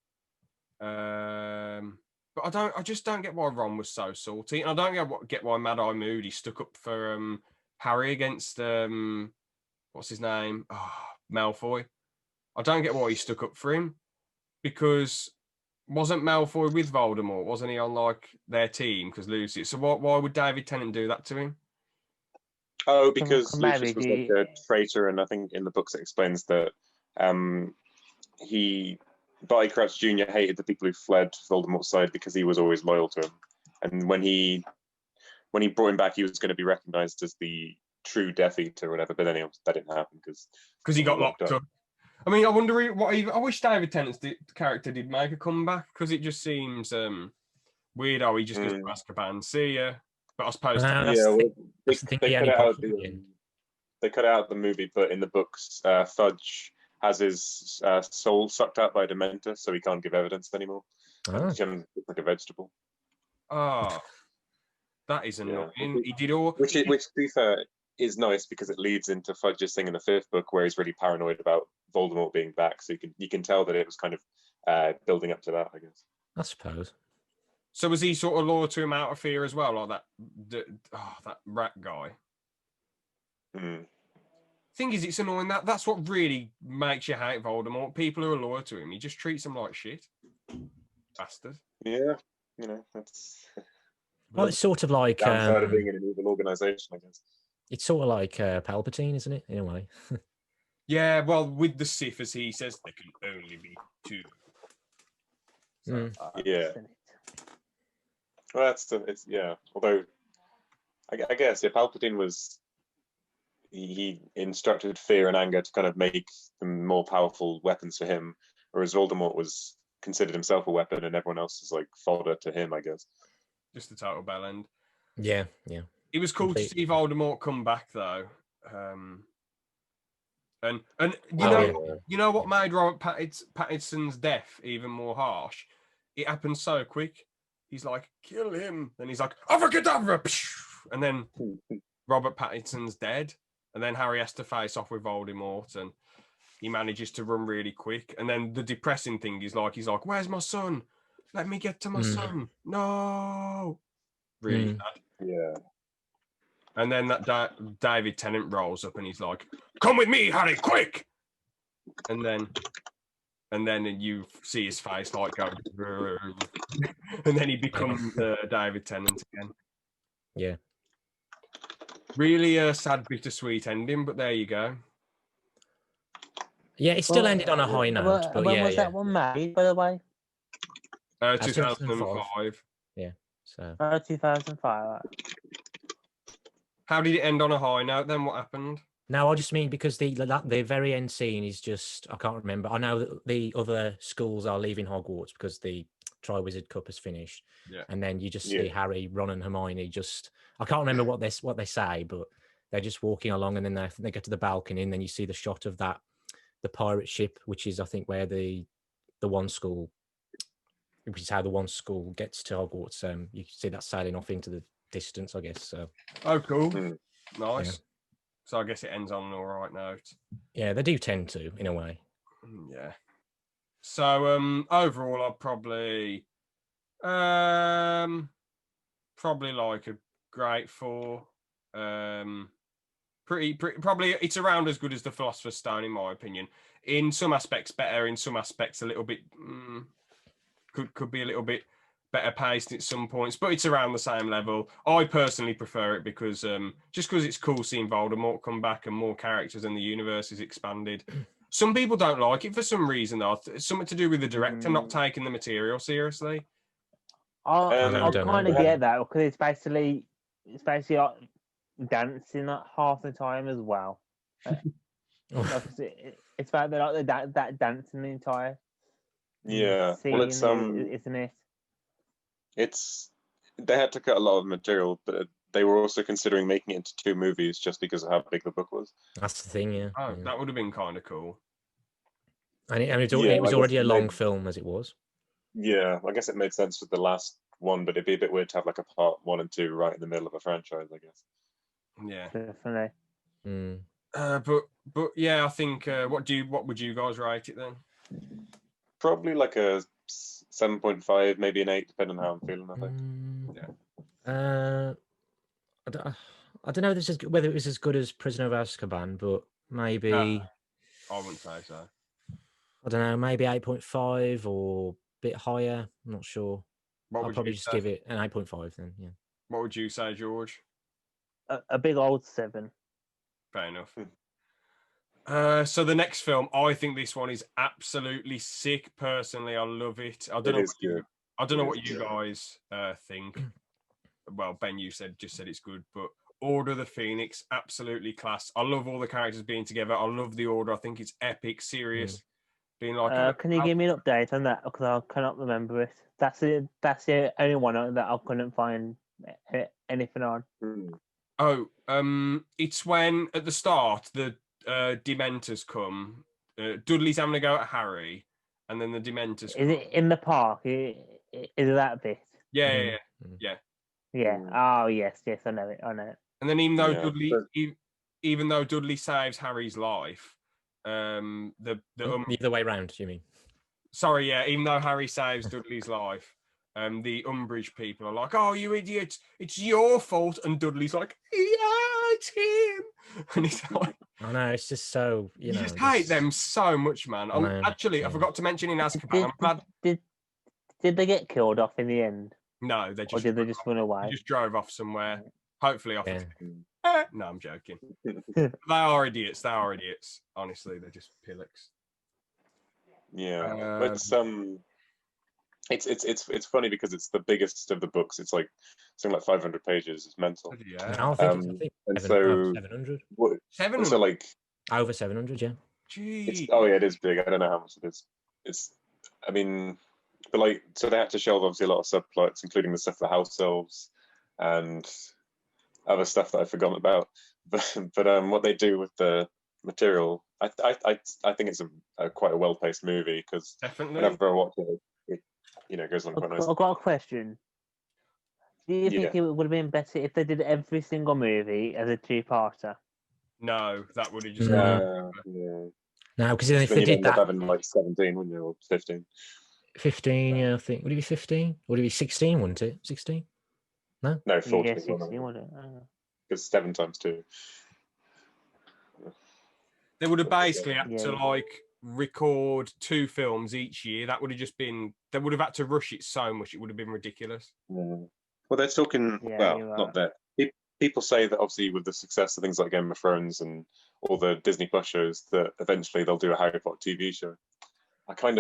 But I just don't get why Ron was so salty. And I don't get why Mad Eye Moody stuck up for Harry against what's his name? Malfoy. I don't get why he stuck up for him. Because wasn't Malfoy with Voldemort? Wasn't he on like their team? Because Lucius. So why would David Tennant do that to him? Oh, because Lucius was like a traitor, and I think in the books it explains that Barty Crouch Jr. hated the people who fled Voldemort's side because he was always loyal to him. And when he when he brought him back, he was going to be recognized as the true Death Eater or whatever. But then that didn't happen because he got locked up. I mean, I wonder I wish David Tennant's character did make a comeback, because it just seems weird how he just goes to Azkaban. See ya. But I suppose they cut out the movie, but in the books, Fudge has his soul sucked out by a Dementor, so he can't give evidence anymore. He looks like a vegetable. Oh, that is annoying. Yeah. He did all, which to be fair, is nice because it leads into Fudge's thing in the 5th book, where he's really paranoid about Voldemort being back. So you can tell that it was kind of building up to that, I guess. I suppose. So was he sort of loyal to him out of fear as well, like that rat guy? Thing is, it's annoying. That's what really makes you hate Voldemort. People who are loyal to him, he just treats them like shit. Bastard. Yeah, that's. Well, it's sort of like downside of being in an evil organization, I guess. It's sort of like Palpatine, isn't it? In a way. Yeah, well, with the Sith, as he says, there can only be 2. So, yeah. Well, it's yeah. Although, I guess Palpatine was. He instructed fear and anger to kind of make them more powerful weapons for him, whereas Voldemort was considered himself a weapon, and everyone else is like fodder to him, I guess. Just a total bell end. Yeah. It was cool to see Voldemort come back, though. And you know what made Robert Pattinson's death even more harsh? It happened so quick. He's like, kill him. Then he's like, Abracadabra! And then Robert Pattinson's dead. And then Harry has to face off with Voldemort, and he manages to run really quick. And then the depressing thing is he's like, where's my son? Let me get to my son. No. Really sad. Yeah. And then that David Tennant rolls up and he's like, come with me, Harry, quick. And then you see his face like go, and then he becomes David Tennant again. Yeah. Really a sad, bittersweet ending, but there you go. Yeah, it still ended on a high note. But when was that one made, by the way? 2005. Yeah. So. 2005. How did it end on a high note? Then what happened? No, I just mean because the very end scene is just, I can't remember. I know that the other schools are leaving Hogwarts because the Triwizard Cup has finished. Yeah. And then you just see Harry, Ron, and Hermione I can't remember what they say, but they're just walking along, and then they get to the balcony, and then you see the shot of the pirate ship, which is I think where the one school, which is how the one school gets to Hogwarts. You can see that sailing off into the distance, I guess. So. Oh, cool. Nice. Yeah. So I guess it ends on an all right note. Yeah, they do tend to, in a way. Yeah. So overall, I'd probably like a great 4. Pretty probably it's around as good as the Philosopher's Stone, in my opinion. In some aspects better, in some aspects a little bit could be a little bit better paced at some points, but it's around the same level. I personally prefer it because just because it's cool seeing Voldemort come back and more characters and the universe is expanded. Some people don't like it for some reason, though. It's something to do with the director not taking the material seriously. I kind of get that because it's basically like dancing like half the time as well. It's about that dancing the entire scene, well, it's isn't it? They had to cut a lot of material, but they were also considering making it into 2 movies just because of how big the book was. That's the thing, yeah. Oh, that would have been kind of cool. And it was already a long film as it was. Yeah, I guess it made sense with the last one, but it'd be a bit weird to have like a part 1 and 2 right in the middle of a franchise, I guess. Yeah, definitely. But yeah, I think what would you guys rate it then? Probably like a 7.5, maybe an 8, depending on how I'm feeling. I think. I don't know whether it was as good as Prisoner of Azkaban, but maybe I wouldn't say so. I don't know, maybe 8.5 or a bit higher. I'm not sure. I'll probably just give it an 8.5 then. Yeah. What would you say, George? A big old 7. Fair enough. So the next film, I think this one is absolutely sick. Personally, I love it. I don't know what you guys think, well, Ben, you just said it's good, but Order of the Phoenix, absolutely class. I love all the characters being together. I love the Order. I think it's epic, serious. Being like, can you give me an update on that? Because I cannot remember it. That's the only one that I couldn't find anything on. Oh, it's when at the start the Dementors come. Dudley's having a go at Harry, and then the Dementors come. Is it in the park? Is it that bit? Yeah. Oh yes, I know it. And then even though Dudley saves Harry's life, the either way round, you mean? Sorry, yeah. Even though Harry saves Dudley's life, the Umbridge people are like, "Oh, you idiot! It's your fault." And Dudley's like, "Yeah, it's him." And he's like, "I know, it's just so you just hate them so much, man." I forgot to mention in Azkaban. I'm glad. Did they get killed off in the end? No, or did they just run away? They just drove off somewhere. Hopefully off. No, I'm joking. They are idiots. Honestly, they're just pillocks. Yeah, but it's funny because it's the biggest of the books. It's like something like 500 pages. It's mental. Yeah. I think and so 700. 700. So like over 700. Yeah. Gee. It is big. I don't know how much it is. But like, so they had to shelve obviously a lot of subplots, including the stuff for the house elves and other stuff that I've forgotten about. But what they do with the material, I think it's quite a well-paced movie, because whenever I watch it goes on quite nicely. I've got a question. Do you think it would have been better if they did every single movie as a two-parter? No, that would have just No, because if they did that, having like 17, wouldn't you, or 15? 15, yeah, I think. Would it be 15? Would it be 16? Wouldn't it? 16? No. No, 14. Yeah, 16, wouldn't it? Because 7 times 2. They would have basically had to like record 2 films each year. That would have just been. They would have had to rush it so much. It would have been ridiculous. Yeah. Well, they're talking. Not that. People say that obviously with the success of things like Game of Thrones and all the Disney Plus shows, that eventually they'll do a Harry Potter TV show. I think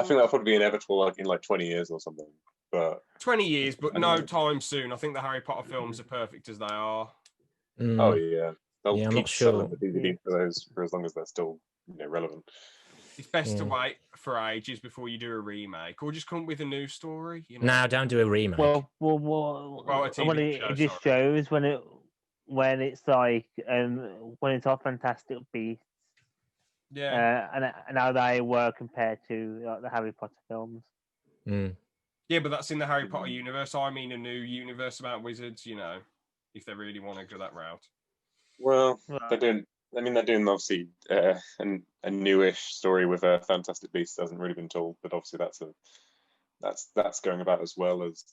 that'll probably be inevitable, like in 20 years or something. But 20 years, but no time soon. I think the Harry Potter films are perfect as they are. Oh yeah, they'll keep I'm not sure. selling the DVD for those for as long as they're still relevant. It's best to wait for ages before you do a remake, or just come up with a new story. No, don't do a remake. It just shows when it's like when it's all Fantastic Beasts. Yeah. And how they were compared to the Harry Potter films. Yeah, but that's in the Harry Potter universe. I mean, a new universe about wizards. If they really want to go that route. Well, they're doing obviously a newish story with a Fantastic Beasts hasn't really been told, but obviously that's going about as well as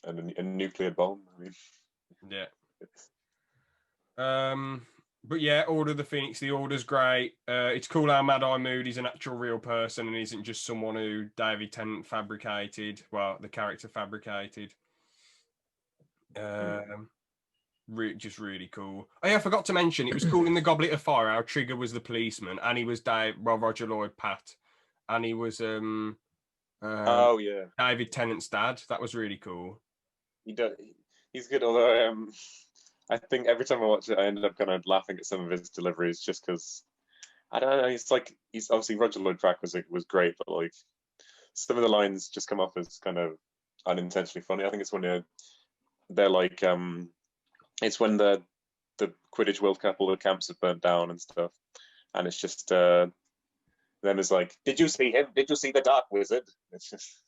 a nuclear bomb. I mean, yeah. But yeah, Order of the Phoenix. The Order's great. It's cool how Mad-Eye Moody's an actual real person and isn't just someone who David Tennant fabricated. Well, the character fabricated. Just really cool. Oh yeah, I forgot to mention, it was cool in the Goblet of Fire how Trigger was the policeman and he was Roger Lloyd Pat, and he was David Tennant's dad. That was really cool. He's good, although I think every time I watch it I end up kind of laughing at some of his deliveries just because I don't know, he's obviously Roger Lloyd Pat was great, but like some of the lines just come off as kind of unintentionally funny. I think it's when they're like it's when the Quidditch World Cup, all the camps have burnt down and stuff, and it's just them is like, did you see him? Did you see the Dark Wizard? It's just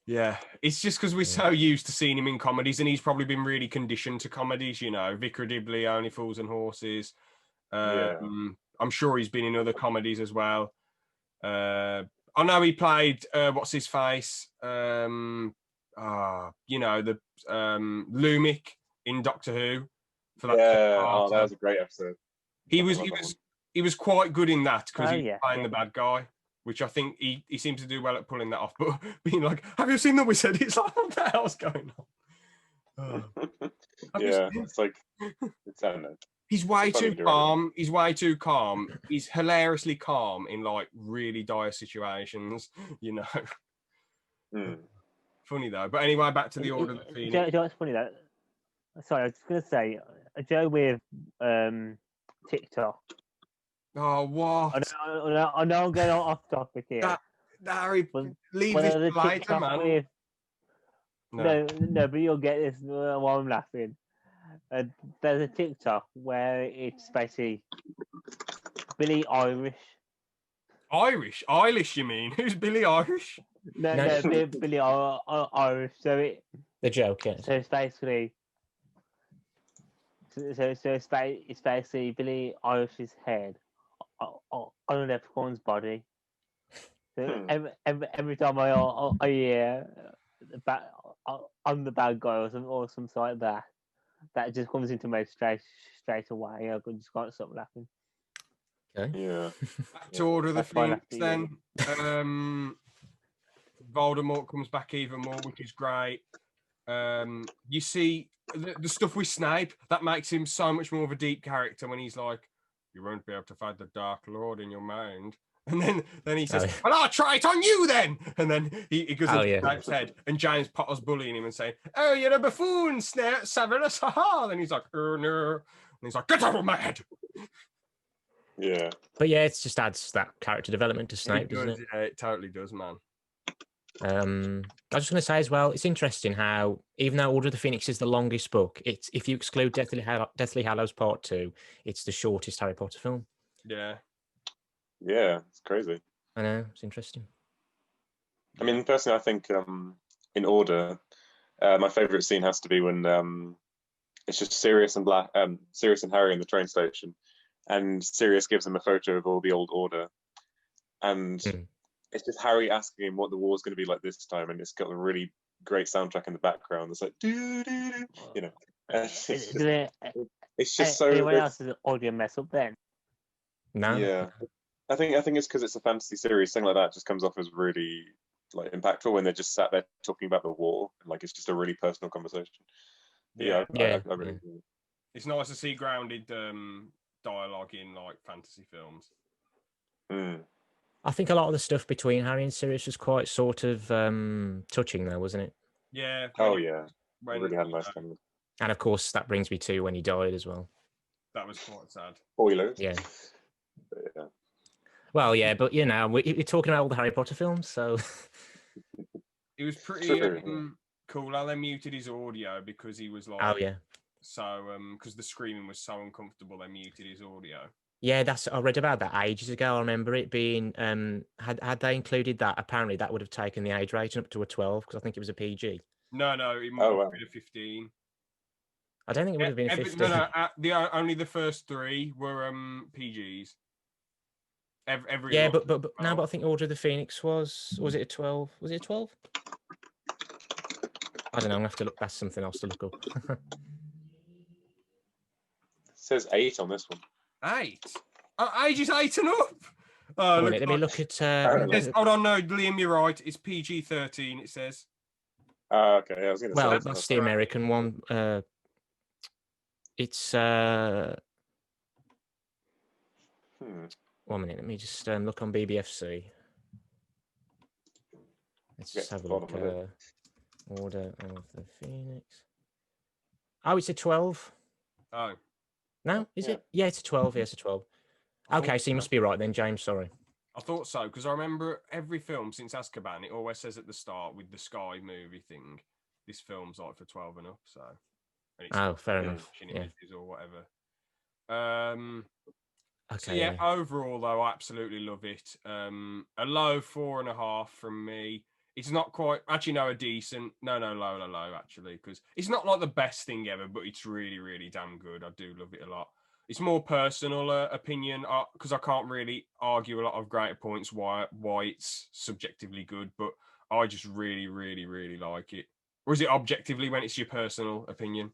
yeah, it's just because we're so used to seeing him in comedies, and he's probably been really conditioned to comedies. Vicar Dibley, Only Fools and Horses. I'm sure he's been in other comedies as well. I know he played what's his face. Lumic in Doctor Who. For that that was a great episode. He was quite good in that because he was playing the bad guy, which I think he seems to do well at pulling that off. But being like, "Have you seen the wizard?" It's like, what the hell's going on? It's like I don't know. He's way too calm. He's way too calm. He's hilariously calm in like really dire situations. Funny though. But anyway, back to the Order of the Do you Phoenix. know what's funny though? Sorry, I was going to say, Joe with TikTok. Oh, what? I know I'm going off topic here. Harry, but leave but this the later, TikTok man. with No. no, but you'll get this while I'm laughing. There's a TikTok where it's basically Billy Irish. Eilish, you mean? Who's Billy Irish? No, No. Billy Irish. So The joke, yeah. it's basically it's basically Billy Irish's head on a leprechaun's body. So every time I hear I'm the bad guy or something like that, that just comes into my straight away. I just can't stop laughing. Okay. Yeah. Back to Order of the That's fine Phoenix after then. Voldemort comes back even more, which is great. You see the stuff with Snape, that makes him so much more of a deep character when he's like, you won't be able to fight the Dark Lord in your mind. And then he says, well, I'll try it on you then. And then he goes into Snape's head, and James Potter's bullying him and saying, oh, you're a buffoon, Severus, haha. Then he's like, no. And he's like, get out of my head. Yeah. But yeah, it just adds that character development to Snape, doesn't it? Yeah, it totally does, man. I was just going to say as well, it's interesting how, even though Order of the Phoenix is the longest book, it's, if you exclude Deathly Hallows Part 2, it's the shortest Harry Potter film. Yeah. Yeah, it's crazy. I know, it's interesting. I mean, personally, I think in order, my favourite scene has to be when it's just Sirius and Harry in the train station, and Sirius gives him a photo of all the old Order, and it's just Harry asking him what the war's going to be like this time, and it's got a really great soundtrack in the background. It's like, you know, it's just so. Anyone else's audio mess up then? No. Yeah, I think it's because it's a fantasy series. Something like that just comes off as really like impactful when they're just sat there talking about the war, and like it's just a really personal conversation. I really agree. It's nice to see grounded dialogue in like fantasy films. I think a lot of the stuff between Harry and Sirius was quite sort of touching, though, wasn't it? Yeah. Yeah. Really had a nice time. And of course, that brings me to when he died as well. That was quite sad. Spoilers. Yeah. Yeah. Well, yeah, but you know, we're talking about all the Harry Potter films, so it was pretty cool how they muted his audio because he was like, so because the screaming was so uncomfortable, they muted his audio. Yeah, I read about that ages ago. I remember it being had they included that, apparently that would have taken the age rating up to a 12 because I think it was a PG. No, it might have been a 15. I don't think it would have been a 15. Only the first 3 were PGs. Every but no, but I think Order of the Phoenix was it a 12? Was it a 12? I don't know. I'm gonna have to look. That's something else to look up. It says 8 on this one. 8? Age is 8 and up. Oh, let me look at. Hold on, no, Liam, you're right. It's PG-13. It says. Okay, I was going to say. Well, that's the American one. It's. 1 minute. Let me just look on BBFC. Let's just have a look. Order of the Phoenix. Oh, it's a 12. Oh. No, is it? Yeah, it's a 12. Yeah, it's a 12. Okay, so you must be right then, James. Sorry. I thought so, because I remember every film since Azkaban, it always says at the start with the Sky movie thing, this film's like for 12 and up, so. And it's fair enough. Images or whatever. Okay. So yeah, overall though, I absolutely love it. A low 4.5 from me. It's not quite, actually no, a decent, no, low, actually, because it's not like the best thing ever, but it's really, really damn good. I do love it a lot. It's more personal opinion, because I can't really argue a lot of greater points why it's subjectively good, but I just really, really, really like it. Or is it objectively when it's your personal opinion?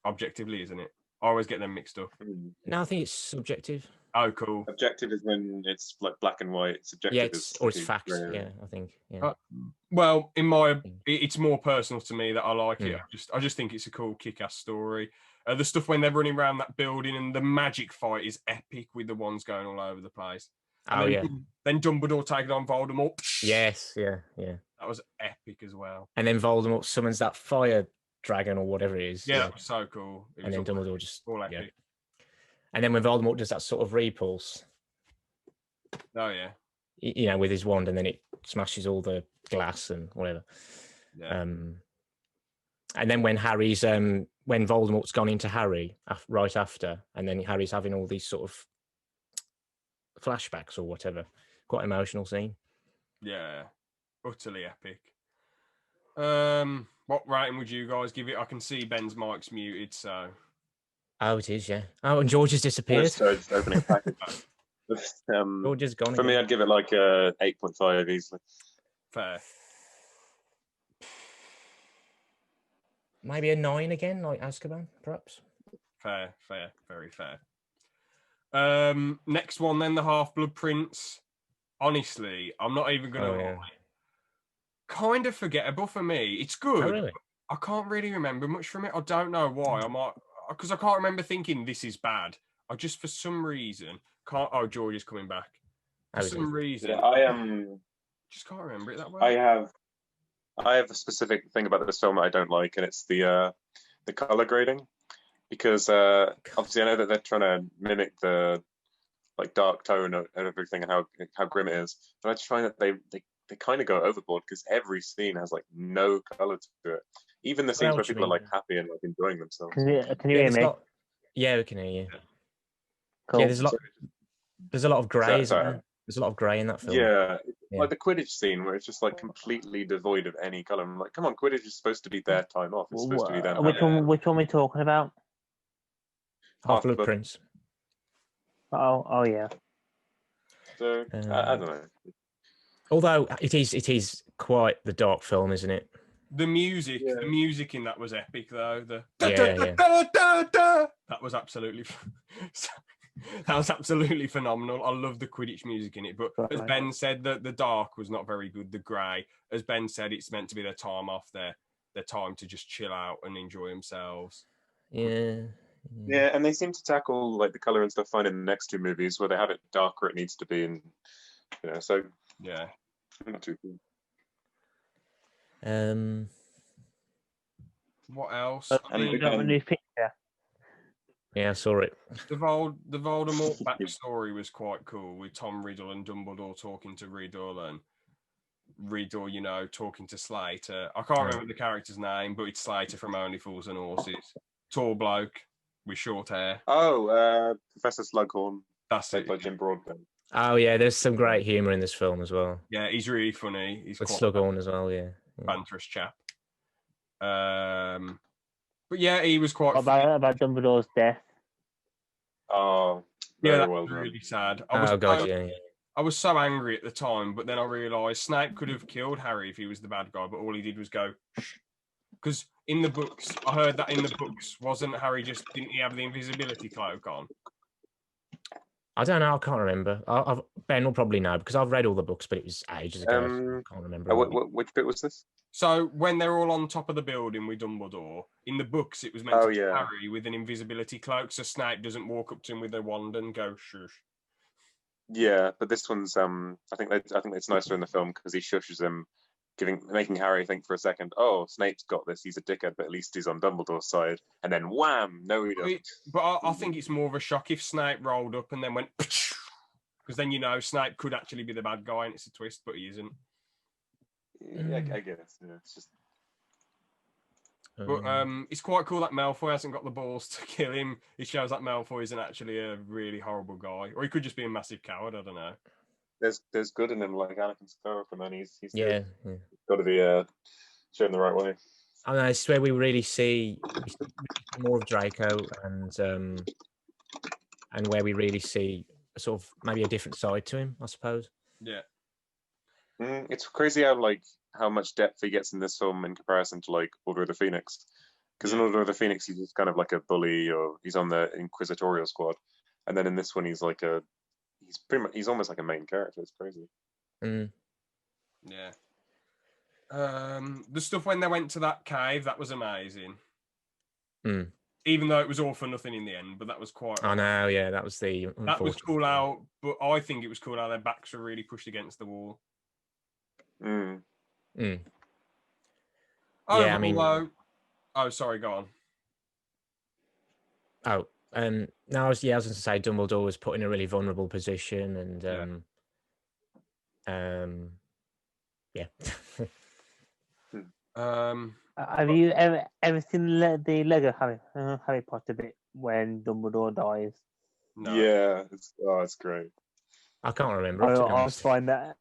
Objectively, isn't it? I always get them mixed up. No, I think it's subjective. Oh, cool. Objective is when it's like black and white. Subjective it's facts. Yeah, I think. Yeah. Well, it's more personal to me that I like it. I just think it's a cool kick-ass story. The stuff when they're running around that building and the magic fight is epic with the ones going all over the place. And then Dumbledore taking on Voldemort. Yes, yeah. That was epic as well. And then Voldemort summons that fire dragon or whatever it is. Yeah, that was so cool. And then Dumbledore just all epic. And then when Voldemort does that sort of repulse. Oh yeah. You know, with his wand, and then it smashes all the glass and whatever. Yeah. And then when when Voldemort's gone into Harry right after, and then Harry's having all these sort of flashbacks or whatever, quite emotional scene. Yeah, utterly epic. What rating would you guys give it? I can see Ben's mic's muted, so. Oh, it is, yeah. Oh, and George has disappeared. Just opening a package. George is gone. For me, I'd give it like a 8.5 easily. Fair. Maybe a 9 again, like Azkaban, perhaps. Fair, very fair. Next one then, the Half-Blood Prince. Honestly, I'm not even gonna lie. Yeah. Kind of forgettable for me. It's good. Oh, really? I can't really remember much from it. I don't know why. Because I can't remember thinking this is bad. I just for some reason can't. Oh, George is coming back. For some reason, just can't remember it that way. I have a specific thing about this film that I don't like, and it's the color grading, because obviously I know that they're trying to mimic the like dark tone and everything and how grim it is, but I just find that they kind of go overboard, because every scene has like no color to it. Even the scenes where people are like happy and like enjoying themselves. Can you hear me? Yeah, we can hear you. Cool. Yeah, there's a lot of grey. There's a lot of grey in that film. Yeah, like the Quidditch scene where it's just like completely devoid of any color. I'm like, come on, Quidditch is supposed to be their time off. It's supposed to be them. Which one are we talking about? Half-Blood Prince. Oh yeah. So I don't know. Although it is quite the dark film, isn't it? The music in that was epic though. That was absolutely phenomenal. I love the Quidditch music in it. But as Ben said, the dark was not very good. The grey, as Ben said, it's meant to be their time off, their time to just chill out and enjoy themselves. Yeah, and they seem to tackle like the color and stuff fine in the next two movies, where they have it dark where it needs to be, and so yeah, not too cool. What else? You got a new picture. Yeah, I saw it. The Voldemort backstory was quite cool, with Tom Riddle and Dumbledore talking to Riddle, and Riddle, talking to Slater. I can't remember the character's name, but it's Slater from Only Fools and Horses. Tall bloke with short hair. Oh, Professor Slughorn. That's it. By Jim Broadbent. Oh yeah, there's some great humour in this film as well. Yeah, he's really funny. He's with Slughorn as well. Yeah, banterous chap. But yeah, he was quite. About Dumbledore's death. Oh, yeah, that was really sad. Yeah. I was so angry at the time, but then I realised Snape could have killed Harry if he was the bad guy, but all he did was go. Because in the books, I heard that in the books, didn't he have the invisibility cloak on? I don't know. I can't remember. Ben will probably know, because I've read all the books, but it was ages ago. I can't remember. Which bit was this? So when they're all on top of the building with Dumbledore, in the books it was meant to be Harry with an invisibility cloak, so Snape doesn't walk up to him with a wand and go shush. Yeah, but this one's I think it's nicer in the film, because he shushes him, making Harry think for a second, oh, Snape's got this, he's a dickhead, but at least he's on Dumbledore's side. And then wham, no he doesn't. But I think it's more of a shock if Snape rolled up and then went, because then Snape could actually be the bad guy and it's a twist, but he isn't. Yeah, I guess. Yeah, it's just. But it's quite cool that Malfoy hasn't got the balls to kill him. It shows that Malfoy isn't actually a really horrible guy, or he could just be a massive coward. I don't know. There's good in him, like Anakin Skywalker, man. He's got to be shown the right way. I know, this is where we really see more of Draco, and where we really see sort of maybe a different side to him, I suppose. Yeah. It's crazy how much depth he gets in this film in comparison to like Order of the Phoenix, because in Order of the Phoenix he's just kind of like a bully, or he's on the Inquisitorial squad, and then in this one he's almost like a main character. It's crazy. Yeah. The stuff when they went to that cave, that was amazing. Even though it was all for nothing in the end, but that was quite. I know, yeah, that was cool out. But I think it was cool how their backs were really pushed against the wall. Mm. Overall, Yeah, I mean, oh, sorry, go on. oh, no, I was going to say Dumbledore was put in a really vulnerable position, and yeah. Have you ever seen the Lego Harry Potter bit when Dumbledore dies? No. Yeah, it's great. I can't remember. It, to be I honest. find that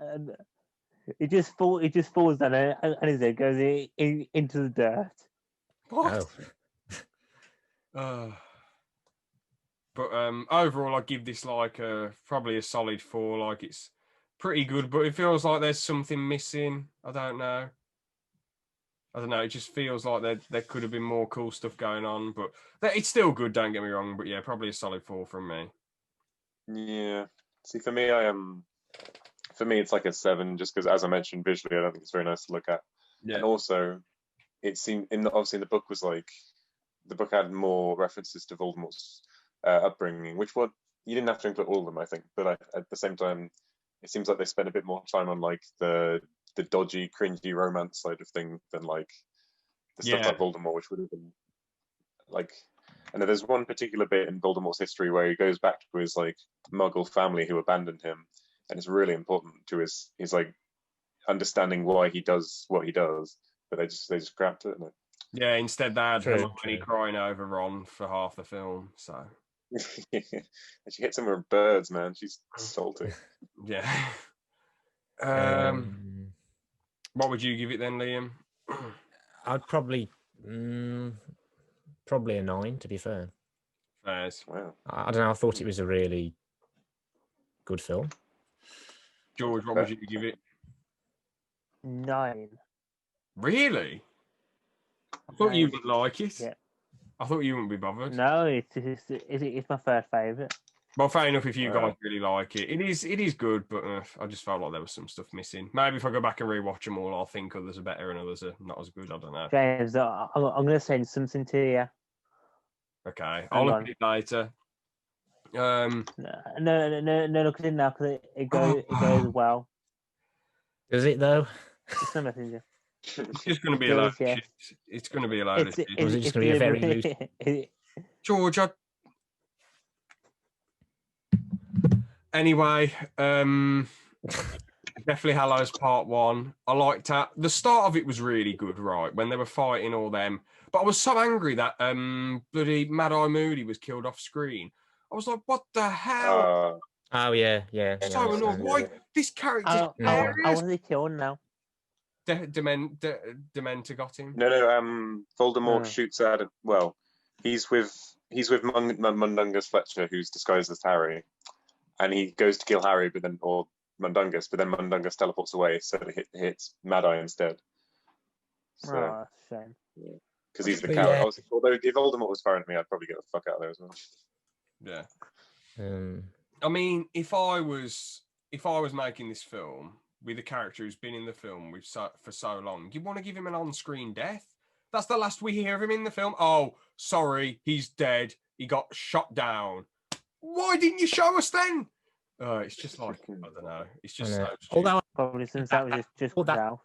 it just falls down and his head goes into the dirt. What? But overall, I'd give this like probably a solid 4. Like it's pretty good, but it feels like there's something missing. I don't know. It just feels like there could have been more cool stuff going on, but it's still good. Don't get me wrong, but yeah, probably a solid 4 from me. Yeah. See, for me, it's like a 7, just because, as I mentioned, visually, I don't think it's very nice to look at. Yeah. And also, it seemed obviously the book was like the book had more references to Voldemort's upbringing, which you didn't have to include all of them, I think, but at the same time, it seems like they spent a bit more time on like the dodgy, cringy romance side of thing than like the stuff like Voldemort, which would have been like. And there's one particular bit in Voldemort's history where he goes back to his like Muggle family who abandoned him, and it's really important to his like understanding why he does what he does. But they just scrapped it. Yeah, instead they had Hermione crying over Ron for half the film. So and she hits him with birds, man. She's salty. Yeah. What would you give it then, Liam? I'd probably a 9, to be fair. Fairs. Wow. I don't know. I thought it was a really good film. George, what would you give it? 9. Really? I thought you would like it. Yeah. I thought you wouldn't be bothered. No, it's my first favourite. Well, fair enough if you guys really like it. It is good, but I just felt like there was some stuff missing. Maybe if I go back and rewatch them all, I'll think others are better and others are not as good. I don't know. James, I'm going to send something to you. Okay, I'll look at it later. No, look at it now because it goes well. Does it though? It's no messenger. It's just going to be a load of shit. It's going to be a load of shit. Or is it just going to be a very loose? George, anyway, definitely Hallows Part 1. I liked that. The start of it was really good, right? When they were fighting all them. But I was so angry that bloody Mad-Eye Moody was killed off screen. I was like, what the hell? Oh, yeah. So annoying. Why? This character's I want to kill now. Dementor got him. No. Voldemort shoots at it. Well, he's with Mundungus Fletcher, who's disguised as Harry, and he goes to kill Harry, or Mundungus, but then Mundungus teleports away, so it hits Mad-Eye instead. So, shame. Because he's the coward. Yeah. Although if Voldemort was firing at me, I'd probably get the fuck out of there as well. Yeah. I mean, if I was making this film with a character who's been in the film for so long, you want to give him an on-screen death? That's the last we hear of him in the film. Oh, sorry, he's dead. He got shot down. Why didn't you show us then? It's just like, I don't know. It's just so although probably since that was just out.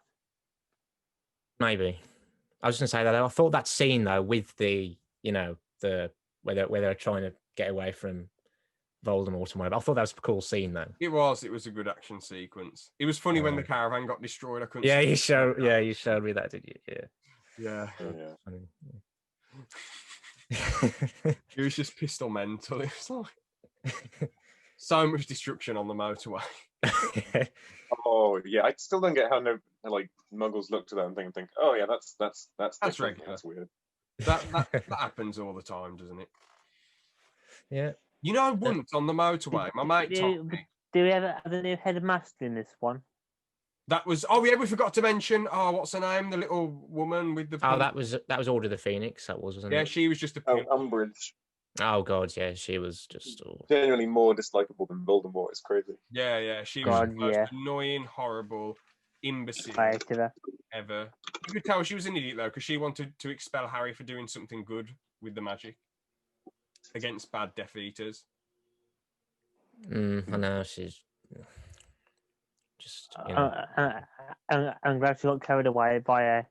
Maybe. I was going to say that I thought that scene though with the where they're trying to get away from Voldemort and whatever. I thought that was a cool scene though. It was a good action sequence. It was funny when the caravan got destroyed. I couldn't. Yeah, you showed me that, did you? Yeah. Yeah. He was just pistol mental. It was like so much destruction on the motorway. Oh yeah, I still don't get how Muggles look to that and think, oh yeah, that's regular. That's weird. That happens all the time, doesn't it? Yeah. You know, once on the motorway, my mate told me. Do we have a new headmaster in this one? That was. Oh yeah, we forgot to mention. Oh, what's her name? The little woman with the. Oh, that was Order of the Phoenix. That wasn't it? Yeah, she was just a. Umbridge. Oh god, yeah, she was just genuinely more dislikable than Voldemort. It's crazy. Yeah, she was the most annoying, horrible, imbecile ever. You could tell she was an idiot though, because she wanted to expel Harry for doing something good with the magic against bad Death Eaters. I know she's just. I'm glad she got carried away by a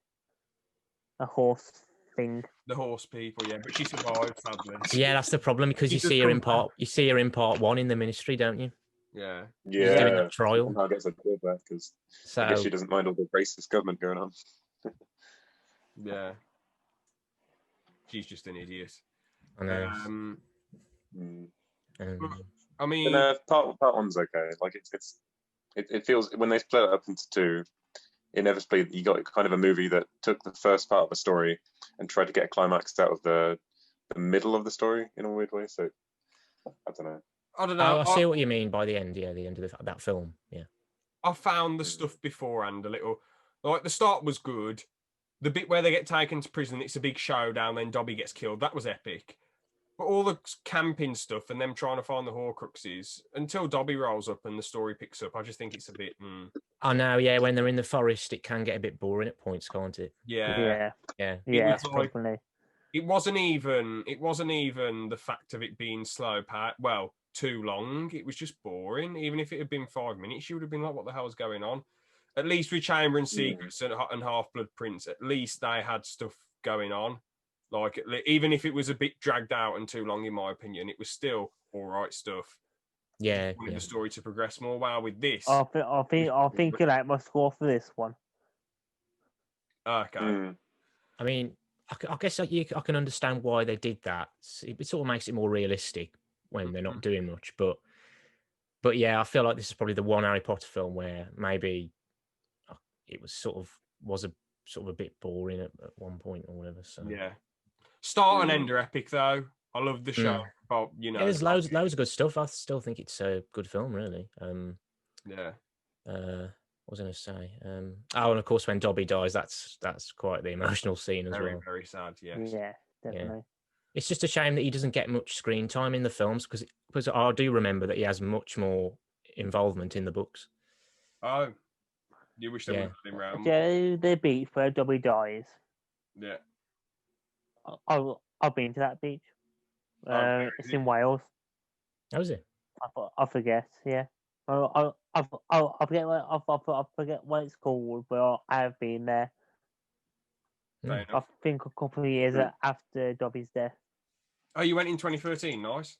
horse thing. The horse people, yeah, but she survived, sadly. Yeah, that's the problem because She you just see her in come back. part 1 in the Ministry, don't you? Yeah. She's doing that trial. Somehow gets her killed back because So I guess she doesn't mind all the racist government going on. Yeah. She's just an idiot. I know. I mean, part one's okay. Like it feels when they split it up into two, inevitably you got kind of a movie that took the first part of a story and tried to get a climax out of the middle of the story in a weird way. So I don't know. I don't know. I see what you mean by the end. Yeah, the end of that film. Yeah. I found the stuff beforehand a little. Like the start was good. The bit where they get taken to prison, it's a big showdown. Then Dobby gets killed. That was epic. But all the camping stuff and them trying to find the Horcruxes until Dobby rolls up and the story picks up, I just think it's a bit. I know. Yeah, when they're in the forest, it can get a bit boring at points, can't it? Yeah. Probably. It wasn't even the fact of it being slow, well, too long. It was just boring. Even if it had been 5 minutes, you would have been like, what the hell is going on? At least with Chamber and Secrets and Half-Blood Prince, at least they had stuff going on. Like, even if it was a bit dragged out and too long, in my opinion, it was still all right stuff. Yeah. Wanted the story to progress more. Wow, with this, I think you like my score for this one. Okay. I mean, I guess I can understand why they did that. It sort of makes it more realistic when they're not doing much. But yeah, I feel like this is probably the one Harry Potter film where maybe it was sort of a bit boring at one point or whatever. So yeah, start and end are epic though. I love the show, but there's loads of good stuff. I still think it's a good film, really. Yeah. What was I going to say? And of course, when Dobby dies, that's quite the emotional scene as well. Very sad. Yes. Yeah, definitely. Yeah. It's just a shame that he doesn't get much screen time in the films because I do remember that he has much more involvement in the books. Oh, you wish they would have had him round. Yeah, the beach where Dobby dies. Yeah. I've been to that beach. It's in Wales. How is it? I forget. Yeah. I forget what it's called, but I have been there. I think a couple of years after Dobby's death. Oh, you went in 2013. Nice.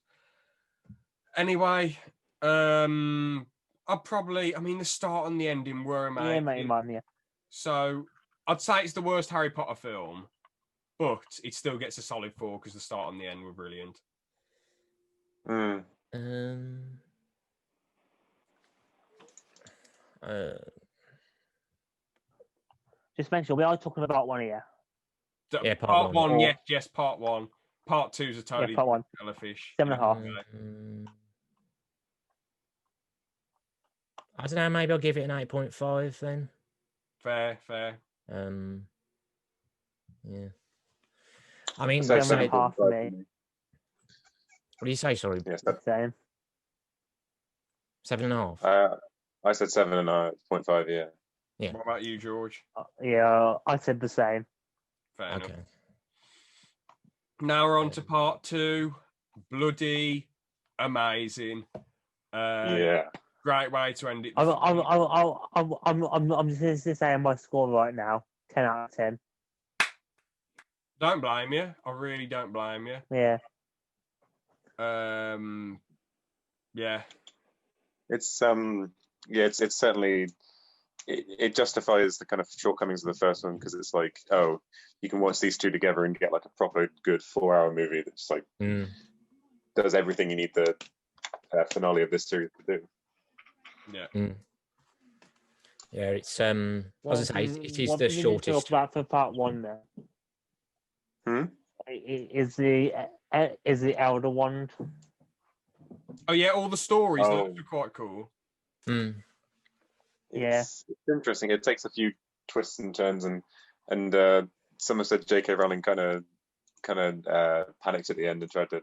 Anyway, the start and the ending were amazing. Yeah. So I'd say it's the worst Harry Potter film, but it still gets a solid 4 because the start and the end were brilliant. Just mention we are talking about one here. Yeah, part one. Yes, part 1. Part 2 is a totally part 1. fish. 7.5. I don't know. Maybe I'll give it an 8.5 then. Fair. Yeah. I mean, 7.5 for me. What do you say? Sorry. Yes, same. 7.5. I said 7.5. Yeah. What about you, George? Yeah, I said the same. Fair enough. Now we're on to part 2. Bloody amazing. Great way to end it. I'm just saying my score right now. 10 out of 10. Don't blame you. I really don't blame you. Yeah. Yeah. It's certainly it justifies the kind of shortcomings of the first one because it's like, oh, you can watch these two together and get like a proper good 4-hour movie that's like does everything you need the finale of this series to do. Yeah. Yeah, it's as I say, it is the shortest. Talk about for part 1 then. Is the Elder Wand? Oh yeah, all the stories those are quite cool. It's interesting. It takes a few twists and turns, and someone said J.K. Rowling kind of panicked at the end and tried to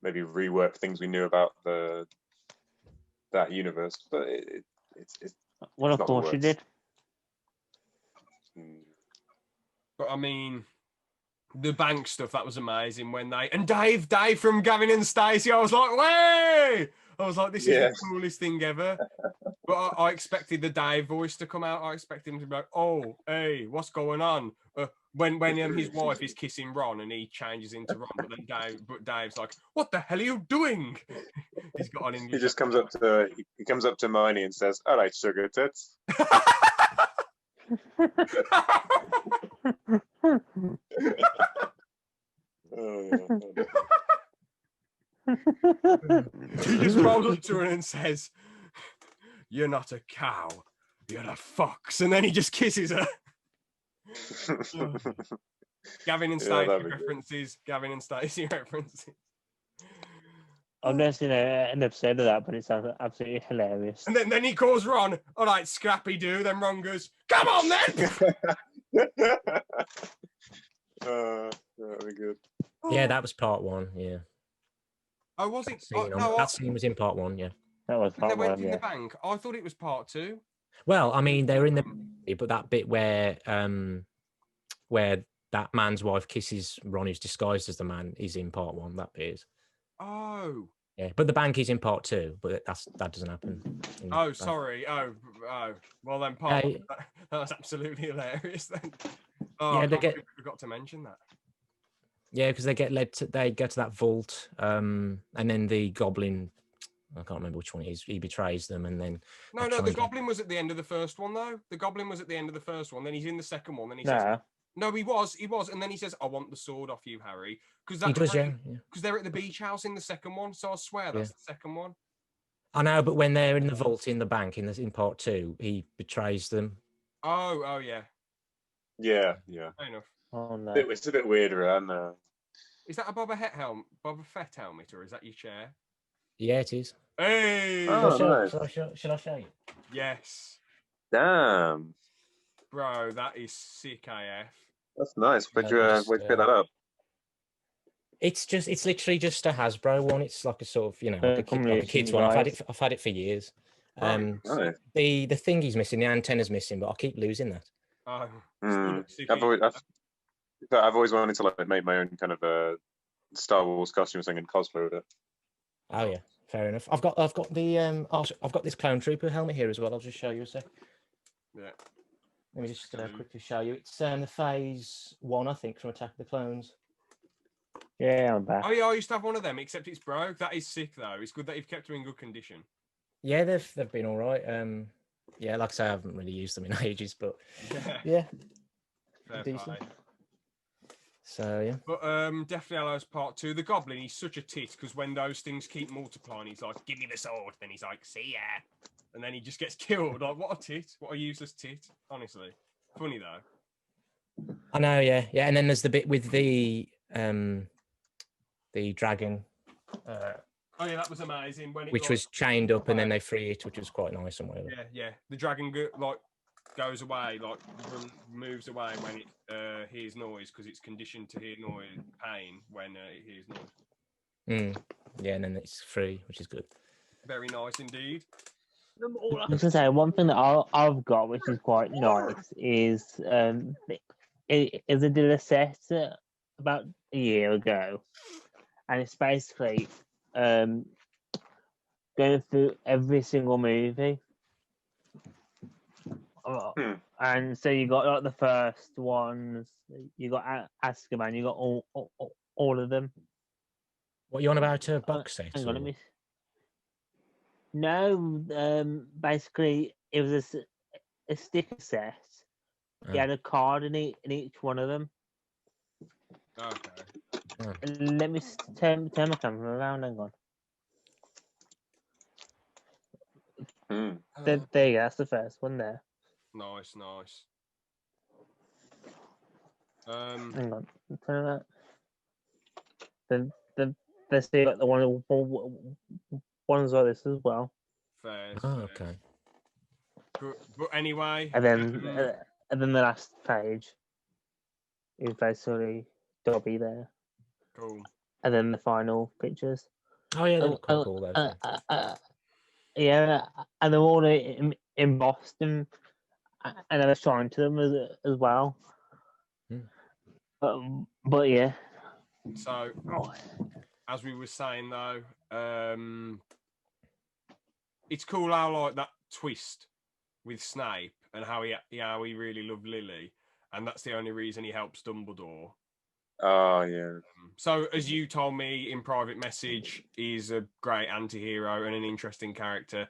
maybe rework things we knew about that universe, but it's well, of course she did. But I mean, the bank stuff, that was amazing when Dave from Gavin and Stacey, I was like, way! I was like, this is the coolest thing ever. But I expected the Dave voice to come out. I expected him to be like, "Oh, hey, what's going on?" When his wife is kissing Ron and he changes into Ron, but Dave's like, "What the hell are you doing?" He's got an English. He just comes up to Hermione and says, "All right, sugar tits." He just rolls up to her and says, "You're not a cow, you're a fox," and then he just kisses her. Gavin and Stacey references. Gavin and Stacey references. I've never seen an episode of that, but it sounds absolutely hilarious. And then he calls Ron, "All right, Scrappy Doo." Then Ron goes, "Come on, then." That'd be good. Yeah, that was part 1. Yeah. Oh, was it? That scene was in part 1. Yeah. That was part 1. They went in the bank. I thought it was part 2. Well, I mean, they were in the, but that bit where that man's wife kisses Ron, who's disguised as the man, is in part 1. That bit is. Oh. Yeah, but the bank is in part 2, but that doesn't happen. Oh, sorry. Oh. Well, then part one, that's absolutely hilarious. Then. Oh, yeah, I forgot to mention that. Yeah, because they go to that vault, and then the goblin. I can't remember which one it is. He betrays them, and then no. The goblin was at the end of the first one, though. The goblin was at the end of the first one. Then he's in the second one. Then he says, "No, he was," and then he says, "I want the sword off you, Harry," because he does, yeah. Because they're at the beach house in the second one. So I swear that's the second one. I know, but when they're in the vault in the bank in part 2, he betrays them. Oh, yeah. Yeah. Fair enough. Oh no, it's a bit weirder, and is that a Boba Fett helmet, or is that your chair? Yeah, it is. Hey! Oh, nice. Should I show you? Yes. Damn. Bro, that is sick AF. That's nice. Where'd you pick that up? It's literally just a Hasbro one. It's like a sort of, like a kid's one. I've had it for years. Nice. The thingy's missing, the antenna's missing, but I keep losing that. Oh, I've always wanted to make my own kind of a Star Wars costume thing and cosplay with it. Oh yeah, fair enough. I've got this Clone Trooper helmet here as well. I'll just show you a sec. Yeah. Let me just quickly show you. It's the Phase 1, I think, from Attack of the Clones. Yeah, I'm back. Oh yeah, I used to have one of them, except it's broke. That is sick though. It's good that you've kept them in good condition. Yeah, they've been all right. Yeah, like I say, I haven't really used them in ages, but yeah. Decent. So yeah. But definitely Hallows Part 2. The Goblin, he's such a tit because when those things keep multiplying, he's like, "Give me the sword." Then he's like, "See ya," and then he just gets killed. Like, what a tit! What a useless tit. Honestly, funny though. I know, yeah. And then there's the bit with the dragon. Oh yeah, that was amazing. Which was chained up, and then they free it, which was quite nice and whatever. Yeah. The dragon goes away, moves away when it hears noise because it's conditioned to hear pain when it hears noise. Yeah, and then it's free, which is good. Very nice indeed. I was gonna say one thing that I've got, which is quite nice, is I did a set about a year ago, and it's basically going through every single movie. And so you got like the first ones, you got Azkaban, you got all of them. What you on about a box set? Hang on, No, basically it was a sticker set. You had a card in each one of them. Okay. Let me turn my camera around. Hang on. There you go. That's the first one there. Nice. Hang on. Turn that. Then see like the ones like this as well. Fair. Okay. But anyway. And then the last page is basically Dobby there. Cool. And then the final pictures. Oh yeah, they look quite cool those. Yeah, and they're all in Boston, and I was trying to them as well. But yeah. So, as we were saying though, it's cool how like that twist with Snape and how he really loved Lily, and that's the only reason he helps Dumbledore. Oh yeah. So, as you told me in private message, he's a great anti-hero and an interesting character.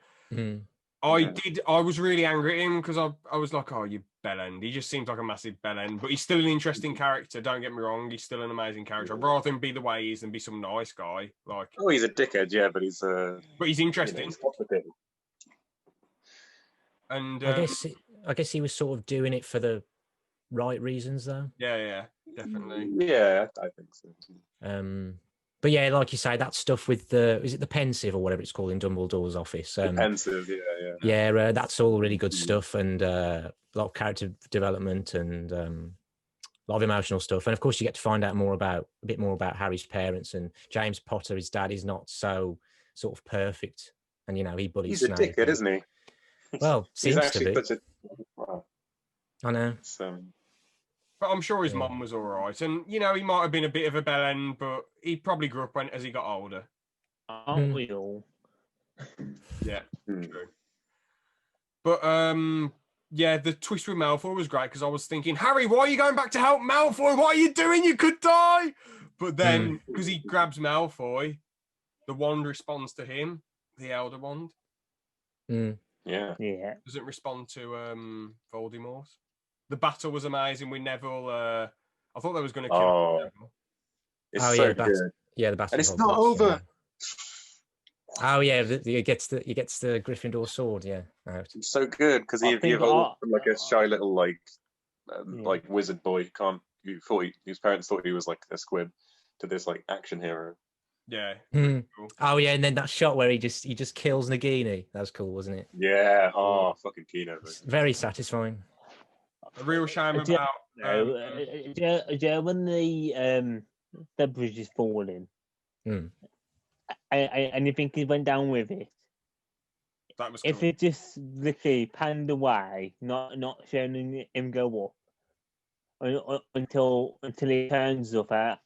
I was really angry at him because I was like, oh, you bellend. He just seems like a massive bellend, but he's still an interesting character. Don't get me wrong, he's still an amazing character. I'd rather him be the way he is than be some nice guy. Like, oh, he's a dickhead, yeah, but he's interesting. He's complicated. And I guess he was sort of doing it for the right reasons, though. Yeah, definitely. Yeah, I think so. But yeah, like you say, that stuff with is it the pensive or whatever it's called in Dumbledore's office? Pensive, yeah. Yeah, that's all really good stuff, and a lot of character development and a lot of emotional stuff. And of course, you get to find out a bit more about Harry's parents and James Potter. His dad is not so sort of perfect, and he bullies Snape. He's a dickhead, isn't he? Well, seems to be. Wow. I know. But I'm sure his mum was all right. And, he might have been a bit of a bellend, but he probably grew up as he got older. Aren't we all? Yeah, true. But, the twist with Malfoy was great because I was thinking, Harry, why are you going back to help Malfoy? What are you doing? You could die. But then, because he grabs Malfoy, the wand responds to him, the Elder Wand. Yeah. Doesn't respond to Voldemort. The battle was amazing with Neville. I thought they was going to kill Neville. It's so good. The battle. And it's not over. Oh yeah, he gets the Gryffindor sword. Yeah, it's so good because he evolved from like a shy little like wizard boy. His parents thought he was like a squib to this like action hero. Yeah. Cool. Oh yeah, and then that shot where he just kills Nagini. That was cool, wasn't it? Yeah. Oh, fucking Kino. Very satisfying. A real shame about. When the bridge is falling, and you think he went down with it. That was cool. If it just literally panned away, not showing him go up until he turns up at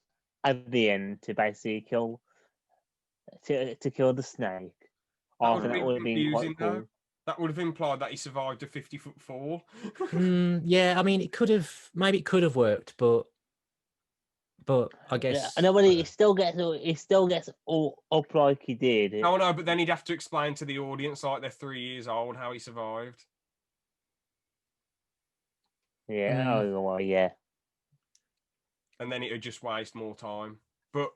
the end to basically kill the snake. That would have been quite cool. Though. That would have implied that he survived a 50-foot fall. Yeah, I mean, it could have worked, but I guess. Yeah, I know, but he still gets all up like he did. No, but then he'd have to explain to the audience, like they're 3 years old, how he survived. Yeah, yeah. And then it would just waste more time. But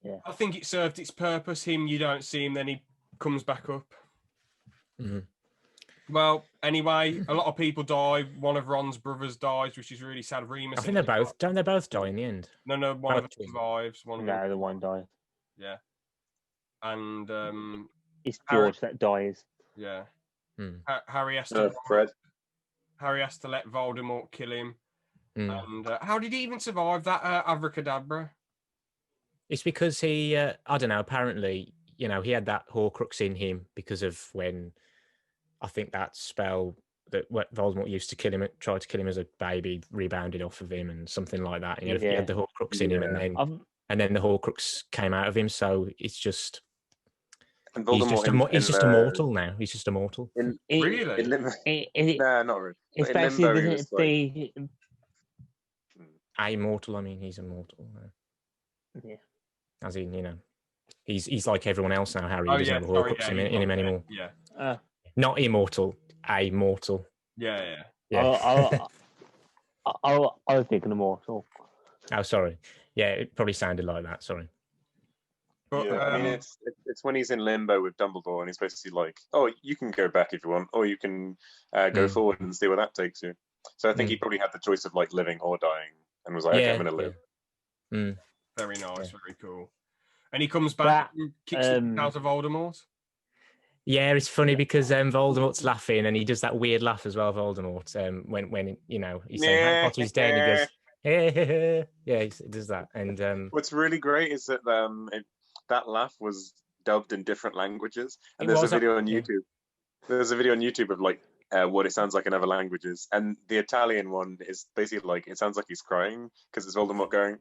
yeah, I think it served its purpose. You don't see him, then he comes back up. Well, anyway, a lot of people die. One of Ron's brothers dies, which is really sad. Remus. I think don't they both die in the end? No, one of them survives. The one dies. Yeah. And it's George that dies. Yeah. Harry has to let Voldemort kill him. And how did he even survive that abracadabra? It's because he, I don't know, apparently, he had that Horcrux in him because of when, I think that spell that Voldemort used to kill him, tried to kill him as a baby, rebounded off of him and something like that. He had the Horcrux in him and then the Horcrux came out of him. So it's just... And he's just immortal now. He's just immortal. Really? Nah, not really. Especially immortal. I mean, he's immortal. Yeah. As in, he's like everyone else now. Harry doesn't have a Horcrux in him anymore. Yeah. Not immortal, immortal. Yeah. I was thinking immortal. Oh, sorry. Yeah, it probably sounded like that. Sorry. But, I mean, it's when he's in limbo with Dumbledore, and he's basically like, "Oh, you can go back if you want, or you can go forward and see where that takes you." So I think he probably had the choice of like living or dying, and was like, "Okay, I'm going to live." Very nice, very cool. And he comes back and kicks the out of Voldemort. Yeah, it's funny because Voldemort's laughing, and he does that weird laugh as well. Voldemort, when he's saying Harry Potter's dead, and he goes, "Hey." Yeah, he does that. And what's really great is that that laugh was dubbed in different languages, and there's a video on YouTube. There's a video on YouTube of like what it sounds like in other languages, and the Italian one is basically like it sounds like he's crying because it's Voldemort going.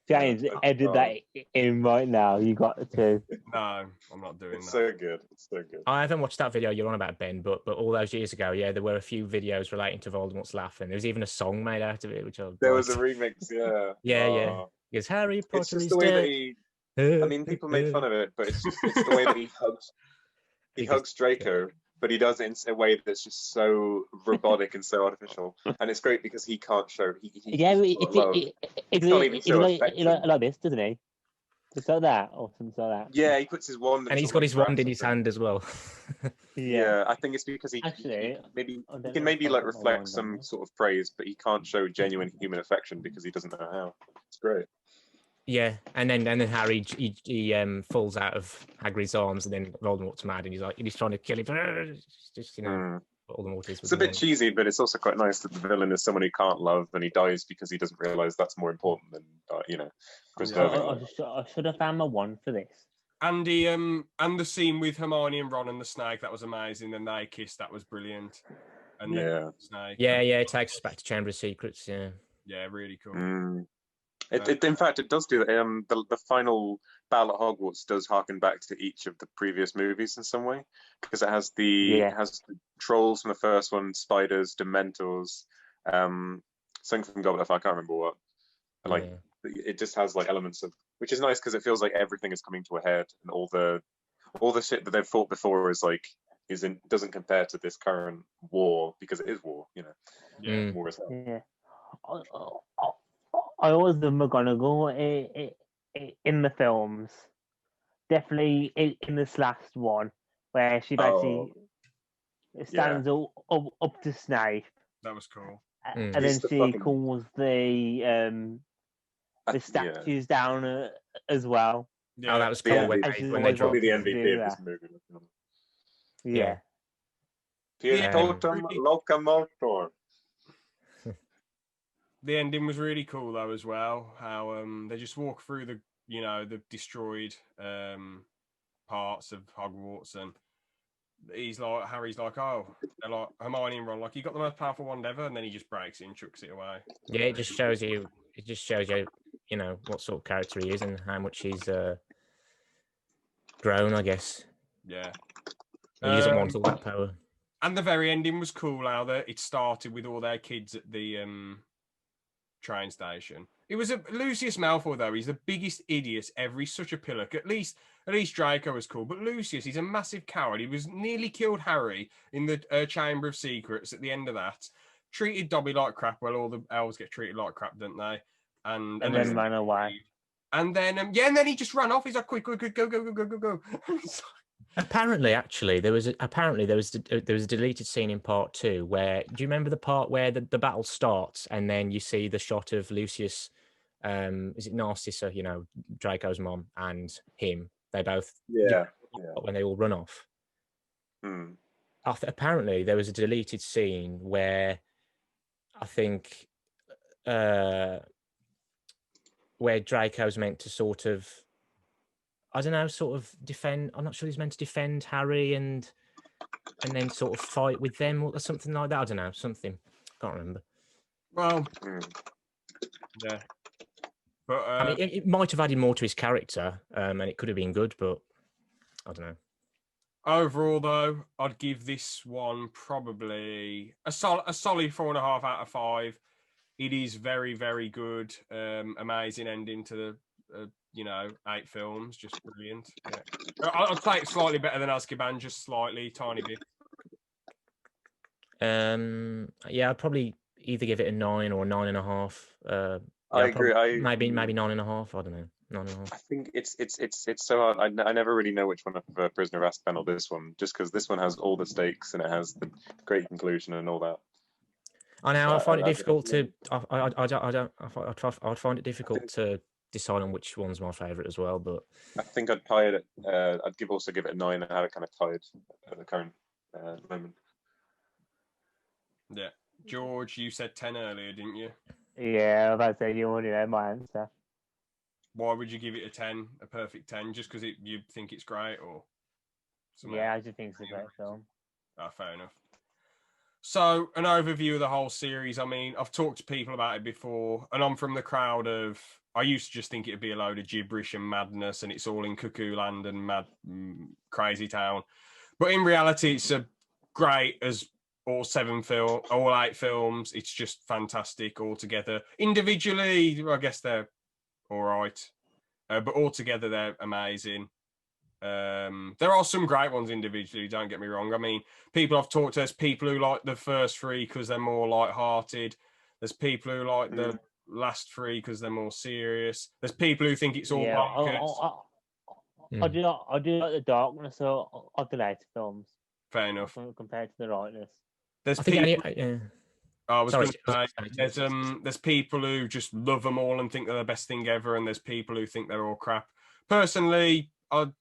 James, edit that in right now. You got to. No, I'm not doing It's that. so good. It's so good. I haven't watched that video you're on about, Ben, but all those years ago, yeah, there were a few videos relating to Voldemort's laugh, and there was even a song made out of it, which There was a remix, yeah. yeah. Because Harry Potter It's just is the way that dead. I mean, people made fun of it, but it's the way that he hugs Draco, but he does it in a way that's just so robotic and so artificial, and it's great because he can't show. He can't even show affection. Like this, doesn't he? Just like that, or something like that. Yeah, he puts his wand, And he's got his wand in his hand as well. Yeah, I think it's because he can maybe like reflect some sort of praise, but he can't show genuine human affection because he doesn't know how. It's great. Yeah, and then Harry he falls out of Hagrid's arms, and then Voldemort's mad, and he's trying to kill him. It's just Voldemort is. It's a bit cheesy, but it's also quite nice that the villain is someone he can't love, and he dies because he doesn't realize that's more important than preserving. I should have found my wand for this. And the scene with Hermione and Ron and the snake, that was amazing. Then they kissed, that was brilliant. And yeah, snake. Yeah, it takes us back to Chamber of Secrets. Yeah, really cool. In fact, it does do that. The final battle at Hogwarts does harken back to each of the previous movies in some way, because it has the trolls from the first one, spiders, Dementors, something from Goblet of Fire, I can't remember what. And it just has like elements of, which is nice because it feels like everything is coming to a head, and all the shit that they've fought before doesn't compare to this current war, because it is war, war is hell. Yeah. I always love McGonagall in the films. Definitely in this last one, where she basically stands up to Snape. That was cool. And then she calls the statues down as well. Yeah, that was cool when they dropped the MVP of this movie. Yeah. Totem locomotor. The ending was really cool though as well. How they just walk through the destroyed parts of Hogwarts, and Harry's like, oh, they're like Hermione and Ron, like, you got the most powerful wand ever, and then he just breaks it and chucks it away. Yeah, it just shows you what sort of character he is and how much he's grown, I guess. Yeah. He doesn't want all that power. And the very ending was cool. How it started with all their kids at the train station. It was Lucius Malfoy though. He's the biggest idiot ever. He's such a pillock. At least Draco was cool, but Lucius, he's a massive coward. He was nearly killed Harry in the Chamber of Secrets at the end of that. Treated Dobby like crap. Well, all the elves get treated like crap, don't they? And then ran away. And then and then he just ran off. He's like, quick, go. Apparently, actually, there was a deleted scene in part 2 where, do you remember the part where the battle starts and then you see the shot of Lucius, is it Narcissa, Draco's mom, and him? They both when they all run off. Apparently, there was a deleted scene where I think where Draco's meant to sort of, I don't know, sort of defend. I'm not sure he's meant to defend Harry and then sort of fight with them or something like that. I don't know, something. Can't remember. Well, yeah. But I mean, it might have added more to his character, and it could have been good, but I don't know. Overall, though, I'd give this one probably a solid 4.5 out of 5. It is very, very good. Amazing ending to the 8 films, just brilliant. Yeah. I'd say it's slightly better than Azkaban, just slightly, tiny bit. Yeah, I'd probably either give it a 9 or a 9.5. I agree. Maybe 9.5. I don't know. 9.5. I think it's so hard. I never really know which one I prefer, Prisoner of Azkaban or this one, just because this one has all the stakes and it has the great conclusion and all that. I know. I find it difficult to. I'd find it difficult to decide on which one's my favourite as well. But I think I'd tie it. I'd also give it a 9 and have it kind of tied at the current moment. Yeah, George, you said 10 earlier, didn't you? Yeah, I was about to say you already know my answer. Why would you give it a 10, a perfect 10? Just because you think it's great, or? Yeah, I just think it's a great film. Fair enough. So, an overview of the whole series. I mean, I've talked to people about it before, and I'm from the crowd of. I used to just think it'd be a load of gibberish and madness, and it's all in Cuckoo Land and mad, crazy town. But in reality, it's a great as all 8 films. It's just fantastic altogether. Individually, I guess they're all right, but altogether they're amazing. There are some great ones individually, don't get me wrong. I mean, people I've talked to, there's people who like the first 3 because they're more light-hearted. There's people who like the last 3 because they're more serious. There's people who think it's all I do like the darkness of the later films. Fair enough. Compared to the lightness. There's there's people who just love them all and think they're the best thing ever, and there's people who think they're all crap. Personally, I've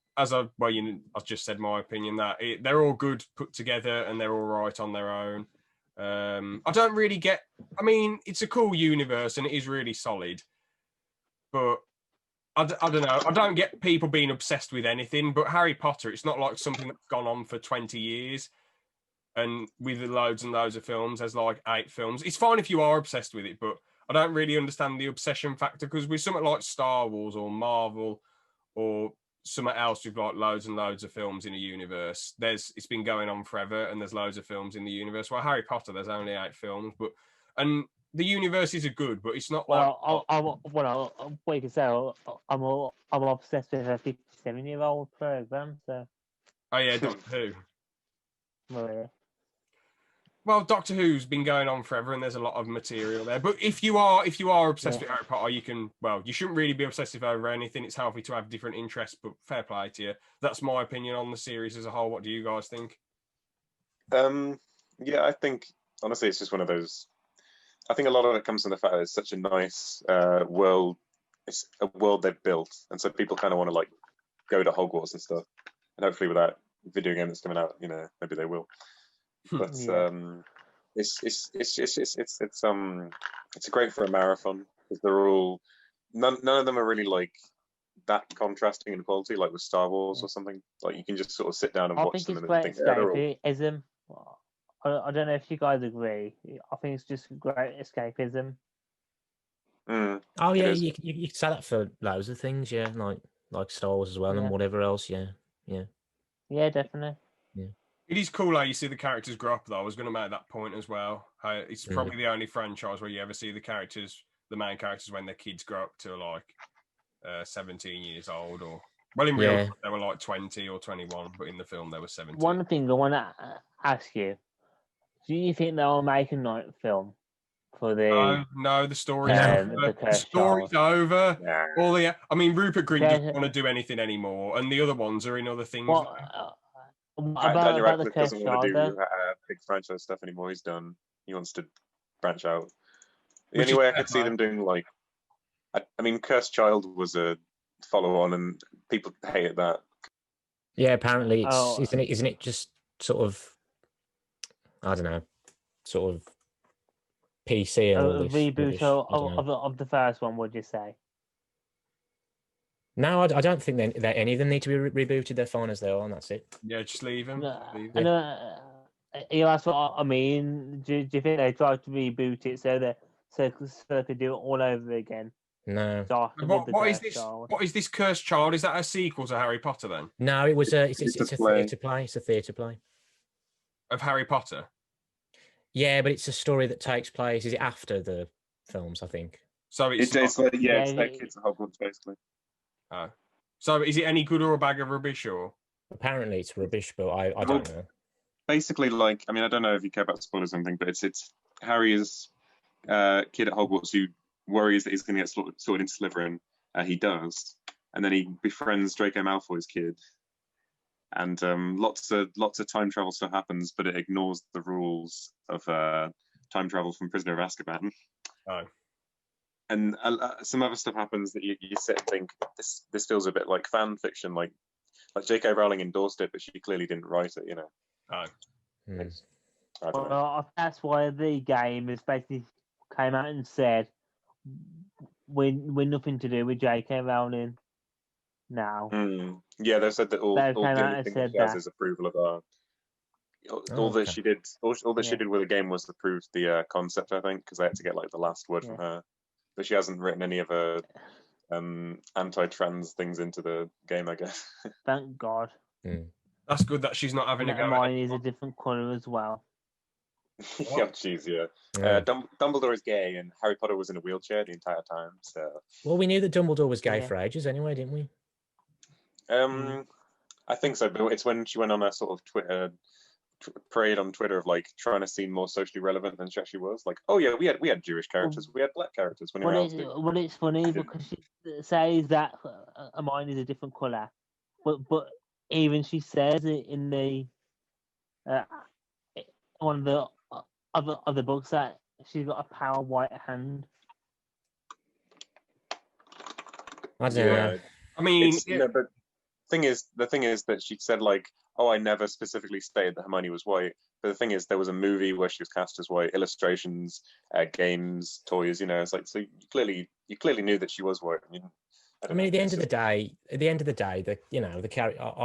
just said my opinion that they're all good put together and they're all right on their own. I don't really get. I mean, it's a cool universe and it is really solid, but I don't know. I don't get people being obsessed with anything. But Harry Potter, it's not like something that's gone on for 20 years. And with loads and loads of films, there's like 8 films. It's fine if you are obsessed with it, but I don't really understand the obsession factor, because with something like Star Wars or Marvel or something else with like loads and loads of films in a universe, it's been going on forever, and there's loads of films in the universe. Well, Harry Potter, there's only 8 films, and the universes are good, but it's not like. What you can say, I'm obsessed with a 57-year-old program. So. Oh yeah, Doctor Who. Well, yeah. Well, Doctor Who's been going on forever, and there's a lot of material there. But if you are obsessed with Harry Potter, you shouldn't really be obsessive over anything. It's healthy to have different interests, but fair play to you. That's my opinion on the series as a whole. What do you guys think? Yeah, I think honestly, it's just one of those. I think a lot of it comes from the fact that it's such a nice world. It's a world they've built, and so people kind of want to like go to Hogwarts and stuff. And hopefully, with that video game that's coming out, maybe they will. But it's great for a marathon, because they're all none of them are really like that contrasting in quality, like with Star Wars or something. Like you can just sort of sit down and watch them and think, escapism. I don't know if you guys agree. I think it's just great escapism. Oh yeah, you can say that for loads of things, yeah, like Star Wars as well, and whatever else, yeah, definitely. Yeah. It is cool how you see the characters grow up, though. I was going to make that point as well. It's probably the only franchise where you ever see the main characters, when their kids grow up to like 17 years old, or in real life they were like 20 or 21, but in the film they were 17. One thing I want to ask you: do you think they'll make a night film for the? No, the story's over. The story's over. Yeah. I mean, Rupert Grint doesn't want to do anything anymore, and the other ones are in other things. Daniel Radcliffe doesn't want to do big franchise stuff anymore. He's done. He wants to branch out. The only way I could see them doing I mean, Cursed Child was a follow-on, and people hated that. Yeah, apparently isn't it just sort of, I don't know, sort of PC and all this reboot of the first one? Would you say? No, I don't think that any of them need to be rebooted. They're fine as they are, and that's it. Yeah, just leave them. That's what I mean. Do you think they tried to reboot it so they could do it all over again? No. What is this? What is this Cursed Child? Is that a sequel to Harry Potter then? No, it was it's a theatre play. It's a theatre play of Harry Potter. Yeah, but it's a story that takes place. Is it after the films? I think. So it's like it's their kids at Hogwarts basically. Oh. So is it any good or a bag of rubbish, or? Apparently it's rubbish, but I don't know. Basically, I don't know if you care about spoilers or anything, but it's Harry's kid at Hogwarts who worries that he's going to get sorted into Slytherin. He does, and then he befriends Draco Malfoy's kid, and lots of time travel stuff happens, but it ignores the rules of time travel from Prisoner of Azkaban. Oh. And some other stuff happens that you sit and think, this feels a bit like fan fiction, like J.K. Rowling endorsed it, but she clearly didn't write it, Oh. Well, that's why the game has basically came out and said we're nothing to do with J.K. Rowling now. Yeah, they said that all the only thing she has is approval of our all that she did with the game was to prove the concept, I think, because they had to get like the last word from her. But she hasn't written any of her anti-trans things into the game, I guess. Thank God. That's good that she's not having a go. Mine is a different colour as well. Yeah, jeez, yeah. Dumbledore is gay, and Harry Potter was in a wheelchair the entire time. So, well, we knew that Dumbledore was gay for ages, anyway, didn't we? I think so, but it's when she went on a sort of Twitter parade on Twitter of like trying to seem more socially relevant than she actually was. Like, oh yeah, we had Jewish characters, we had black characters. Well, it's funny because she says that mine is a different colour, but even she says it in the one of the other books that she's got a power white hand. I don't know. I mean, but the thing is that she said like, oh, I never specifically stated that Hermione was white. But the thing is, there was a movie where she was cast as white, illustrations, games, toys. It's like, so you clearly knew that she was white. I mean, at the end of the day, I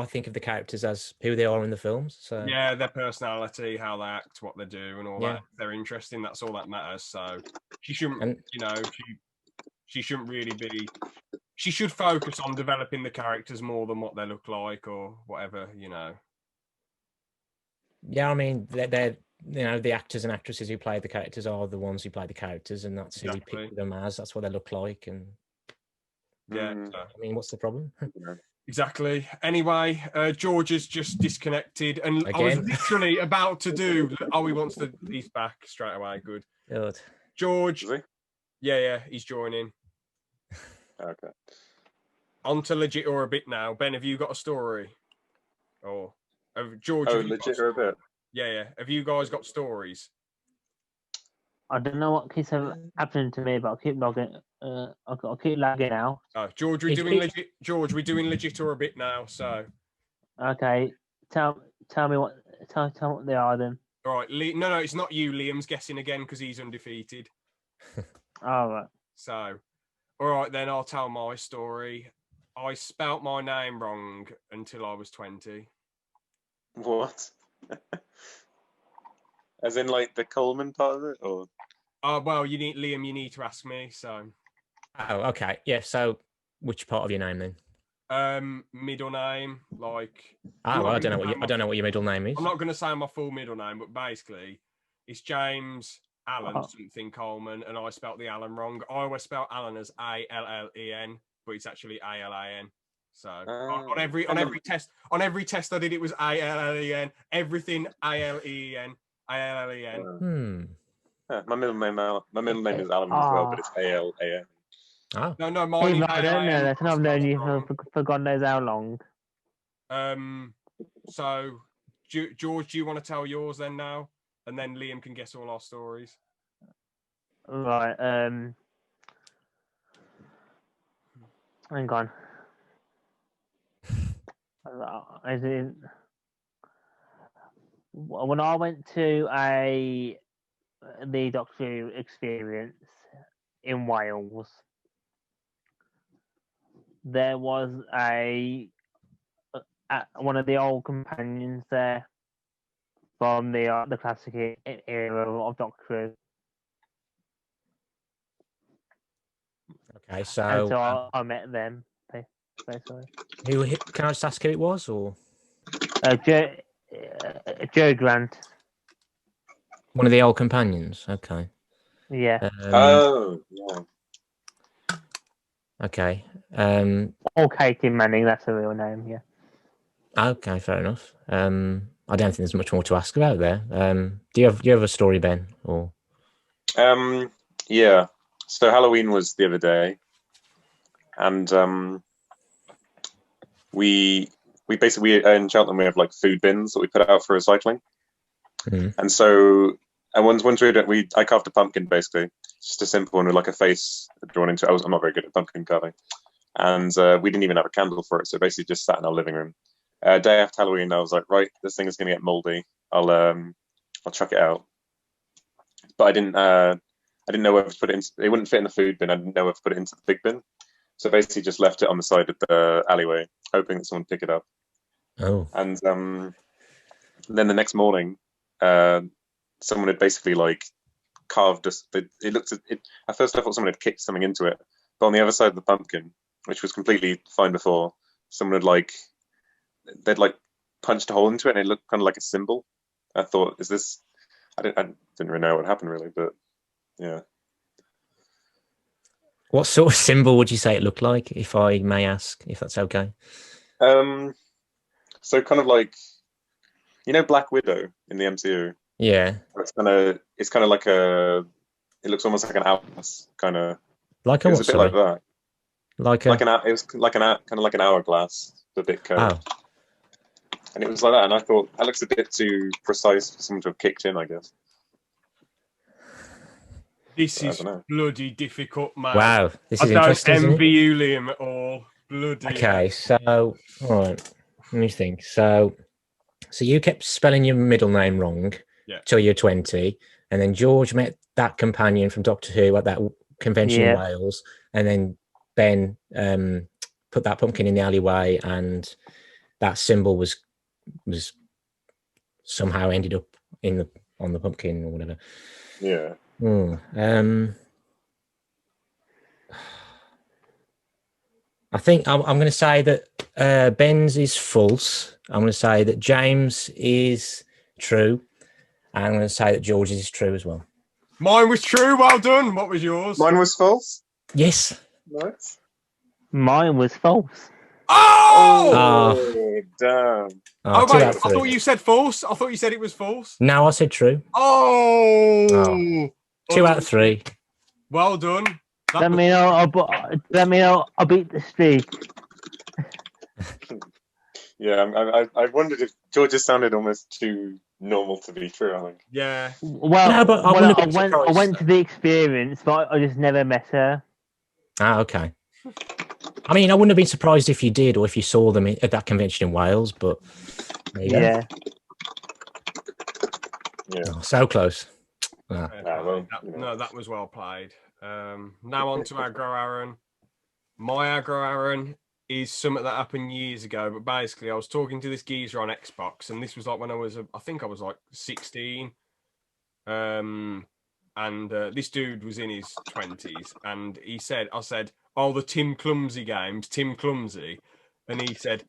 think of the characters as who they are in the films. So yeah, their personality, how they act, what they do, and all that. If they're interesting, that's all that matters. So she shouldn't, she shouldn't really be. She should focus on developing the characters more than what they look like or whatever. Yeah, I mean, they're the actors and actresses who play the characters are the ones who play the characters, and that's who we pick them as. That's what they look like, and I mean, what's the problem? Exactly. Anyway, George has just disconnected, and again? I was literally about to do. Oh, he's back straight away. Good. George. Yeah, he's joining. Okay. On to legit or a bit now. Ben, have you got a story? Or George? Oh, legit or a bit? Yeah. Have you guys got stories? I don't know what keeps happening to me, but I'll keep logging. I'll keep lagging out. Oh, George, we're doing legit. George, we're doing legit or a bit now. So, okay, tell me what they are then. All right, no, it's not you. Liam's guessing again because he's undefeated. All right. So, all right then, I'll tell my story. I spelt my name wrong until I was 20. What? As in, like the Coleman part of it, or? Well, Liam. You need to ask me. So. Oh, okay. Yeah. So, which part of your name then? Middle name, like. Well, I don't know what your middle name is. I'm not going to say my full middle name, but basically, it's James Allen something Coleman, and I spelt the Allen wrong. I always spell Allen as Allen, but it's actually Alan. So on every test I did, it was Allen. Everything Allen. My middle name is Alan as well, but it's Alan. Oh. No, mine. I don't know that. I've known you for God knows how long. So, George, do you want to tell yours then now, and then Liam can guess all our stories? Right. Hang on. When I went to the Doctor Who experience in Wales, there was one of the old companions there from the classic era of Doctor Who. Okay, so and so I met them. Basically. Who? Can I just ask who it was, or Joe Grant, one of the old companions? Okay. Yeah. Yeah. Okay. Or Katie Manning, that's her real name. Yeah. Okay, fair enough. I don't think there's much more to ask about there. Do you have a story, Ben? Or yeah. So Halloween was the other day, and we basically in Cheltenham we have like food bins that we put out for recycling, and so once I carved a pumpkin basically, just a simple one with like a face drawn into it. I'm not very good at pumpkin carving, and we didn't even have a candle for it, so basically just sat in our living room. Day after Halloween, I was like, right, this thing is going to get moldy. I'll chuck it out, but I didn't know whether to put it in. It wouldn't fit in the food bin. I didn't know whether to put it into the big bin. So basically just left it on the side of the alleyway, hoping that someone would pick it up. Oh. And then the next morning, someone had basically like carved us. It looked at first I thought someone had kicked something into it, but on the other side of the pumpkin, which was completely fine before, someone had they'd punched a hole into it, and it looked kind of like a symbol. I thought, is this? I didn't really know what happened really, but yeah. What sort of symbol would you say it looked like, if I may ask, if that's okay? So kind of like, Black Widow in the MCU. Yeah. It's kind of like it looks almost like an hourglass kind of. Like a It was what? a bit like that. It was kind of like an hourglass, a bit curved. Oh. And it was like that, and I thought that looks a bit too precise for someone to have kicked in, I guess. This is bloody difficult, man. Wow, this is I interesting. don't envy you, Liam, at all. Bloody. Okay, so all right, let me think. So you kept spelling your middle name wrong till you're 20, and then George met that companion from Doctor Who at that convention in Wales, and then Ben put that pumpkin in the alleyway, and that symbol was somehow ended up on the pumpkin or whatever. Yeah. I think I'm going to say that Ben's is false. I'm going to say that James is true. And I'm going to say that George's is true as well. Mine was true. Well done. What was yours? Mine was false. Yes. Nice. Mine was false. Oh! Damn. Oh, wait. I thought you said false. I thought you said it was false. No, I said true. Oh. 2 out of 3. Well done. Let me know. I'll beat the streak. Yeah, I wondered if George's sounded almost too normal to be true. I think. Yeah. Well, no, but I went to the experience, but I just never met her. Ah, okay. I mean, I wouldn't have been surprised if you did, or if you saw them at that convention in Wales. But there you go. Yeah. Oh, so close. Well, No, that was well played. Now on to Agro Aaron. My Agro Aaron is something that happened years ago, but basically I was talking to this geezer on Xbox, and this was like when I think I was like 16. And this dude was in his 20s, and I said, oh, the Tim Clumsy games, Tim Clumsy. And he said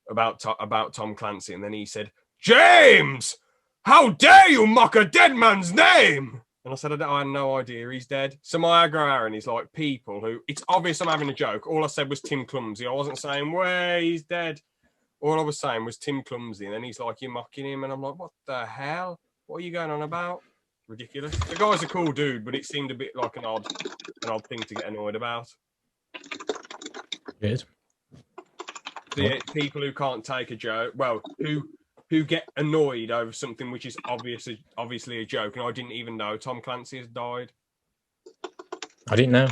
about Tom Clancy, and then he said, James, how dare you mock a dead man's name? And I said, I had no idea he's dead. So my Agro Aaron is like people who, it's obvious I'm having a joke. All I said was Tim Clumsy. I wasn't saying, where he's dead. All I was saying was Tim Clumsy. And then he's like, you're mocking him. And I'm like, what the hell? What are you going on about? Ridiculous. The guy's a cool dude, but it seemed a bit like an odd thing to get annoyed about. Good. The people who can't take a joke, well, who get annoyed over something which is obviously a joke, and I didn't even know Tom Clancy has died. I didn't know.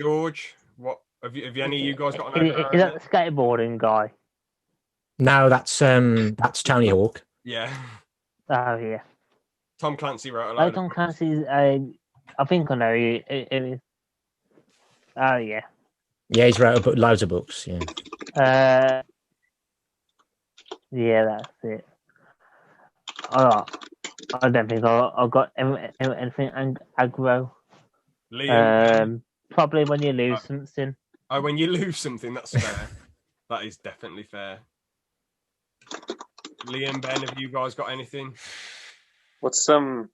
George, what have you any of you guys got an Is that the skateboarding guy? No, that's Tony Hawk. Yeah. Oh yeah. Tom Clancy wrote a lot. Tom Clancy's. I think I know it is. Oh yeah. Yeah, he's wrote loads of books. Yeah. Yeah, that's it. I don't think I got anything aggro. Liam, probably when you lose something. Oh, when you lose something, that's fair. That is definitely fair. Liam, Ben, have you guys got anything? What's Agro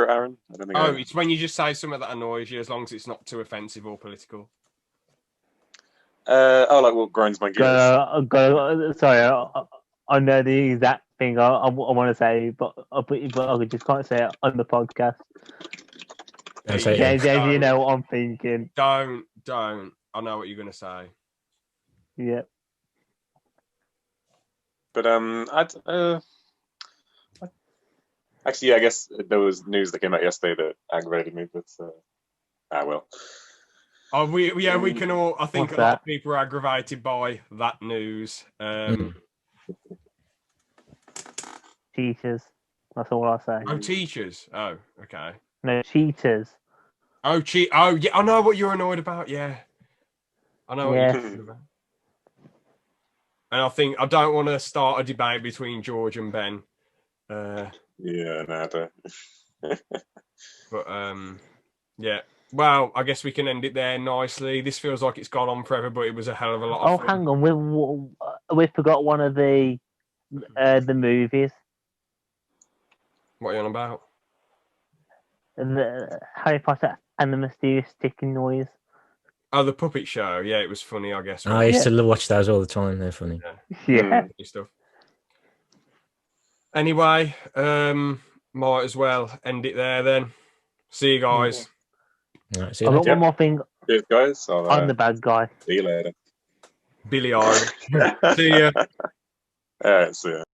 Aaron? I don't think. It's when you just say something that annoys you, as long as it's not too offensive or political. Like what grinds my gears. Sorry, I know the exact thing I want to say, but I just can't say it on the podcast. James, you know what I'm thinking. Don't. I know what you're going to say. Yeah. But actually, I guess there was news that came out yesterday that aggravated me. But well. Oh, we can all. I think a lot of people are aggravated by that news. Teachers. That's all I'll say. Oh, teachers. Oh, okay. No, cheaters. Oh, Oh, yeah. I know what you're annoyed about. Yeah. I know what you're annoyed about. And I think I don't want to start a debate between George and Ben. Yeah, no, I don't. But yeah. Well, I guess we can end it there nicely. This feels like it's gone on forever, but it was a hell of a lot of fun. Hang on, we forgot one of the movies. What are you on about? The Harry Potter and the Mysterious Ticking Noise. Oh, the puppet show. Yeah, it was funny, I guess. I used to watch those all the time. They're funny. Yeah. Stuff. Anyway, might as well end it there then. See you guys. Right, see you I've got later. one more thing Cheers, guys. on the bad guy. See you later. Billy Irish. See ya. All right, see ya.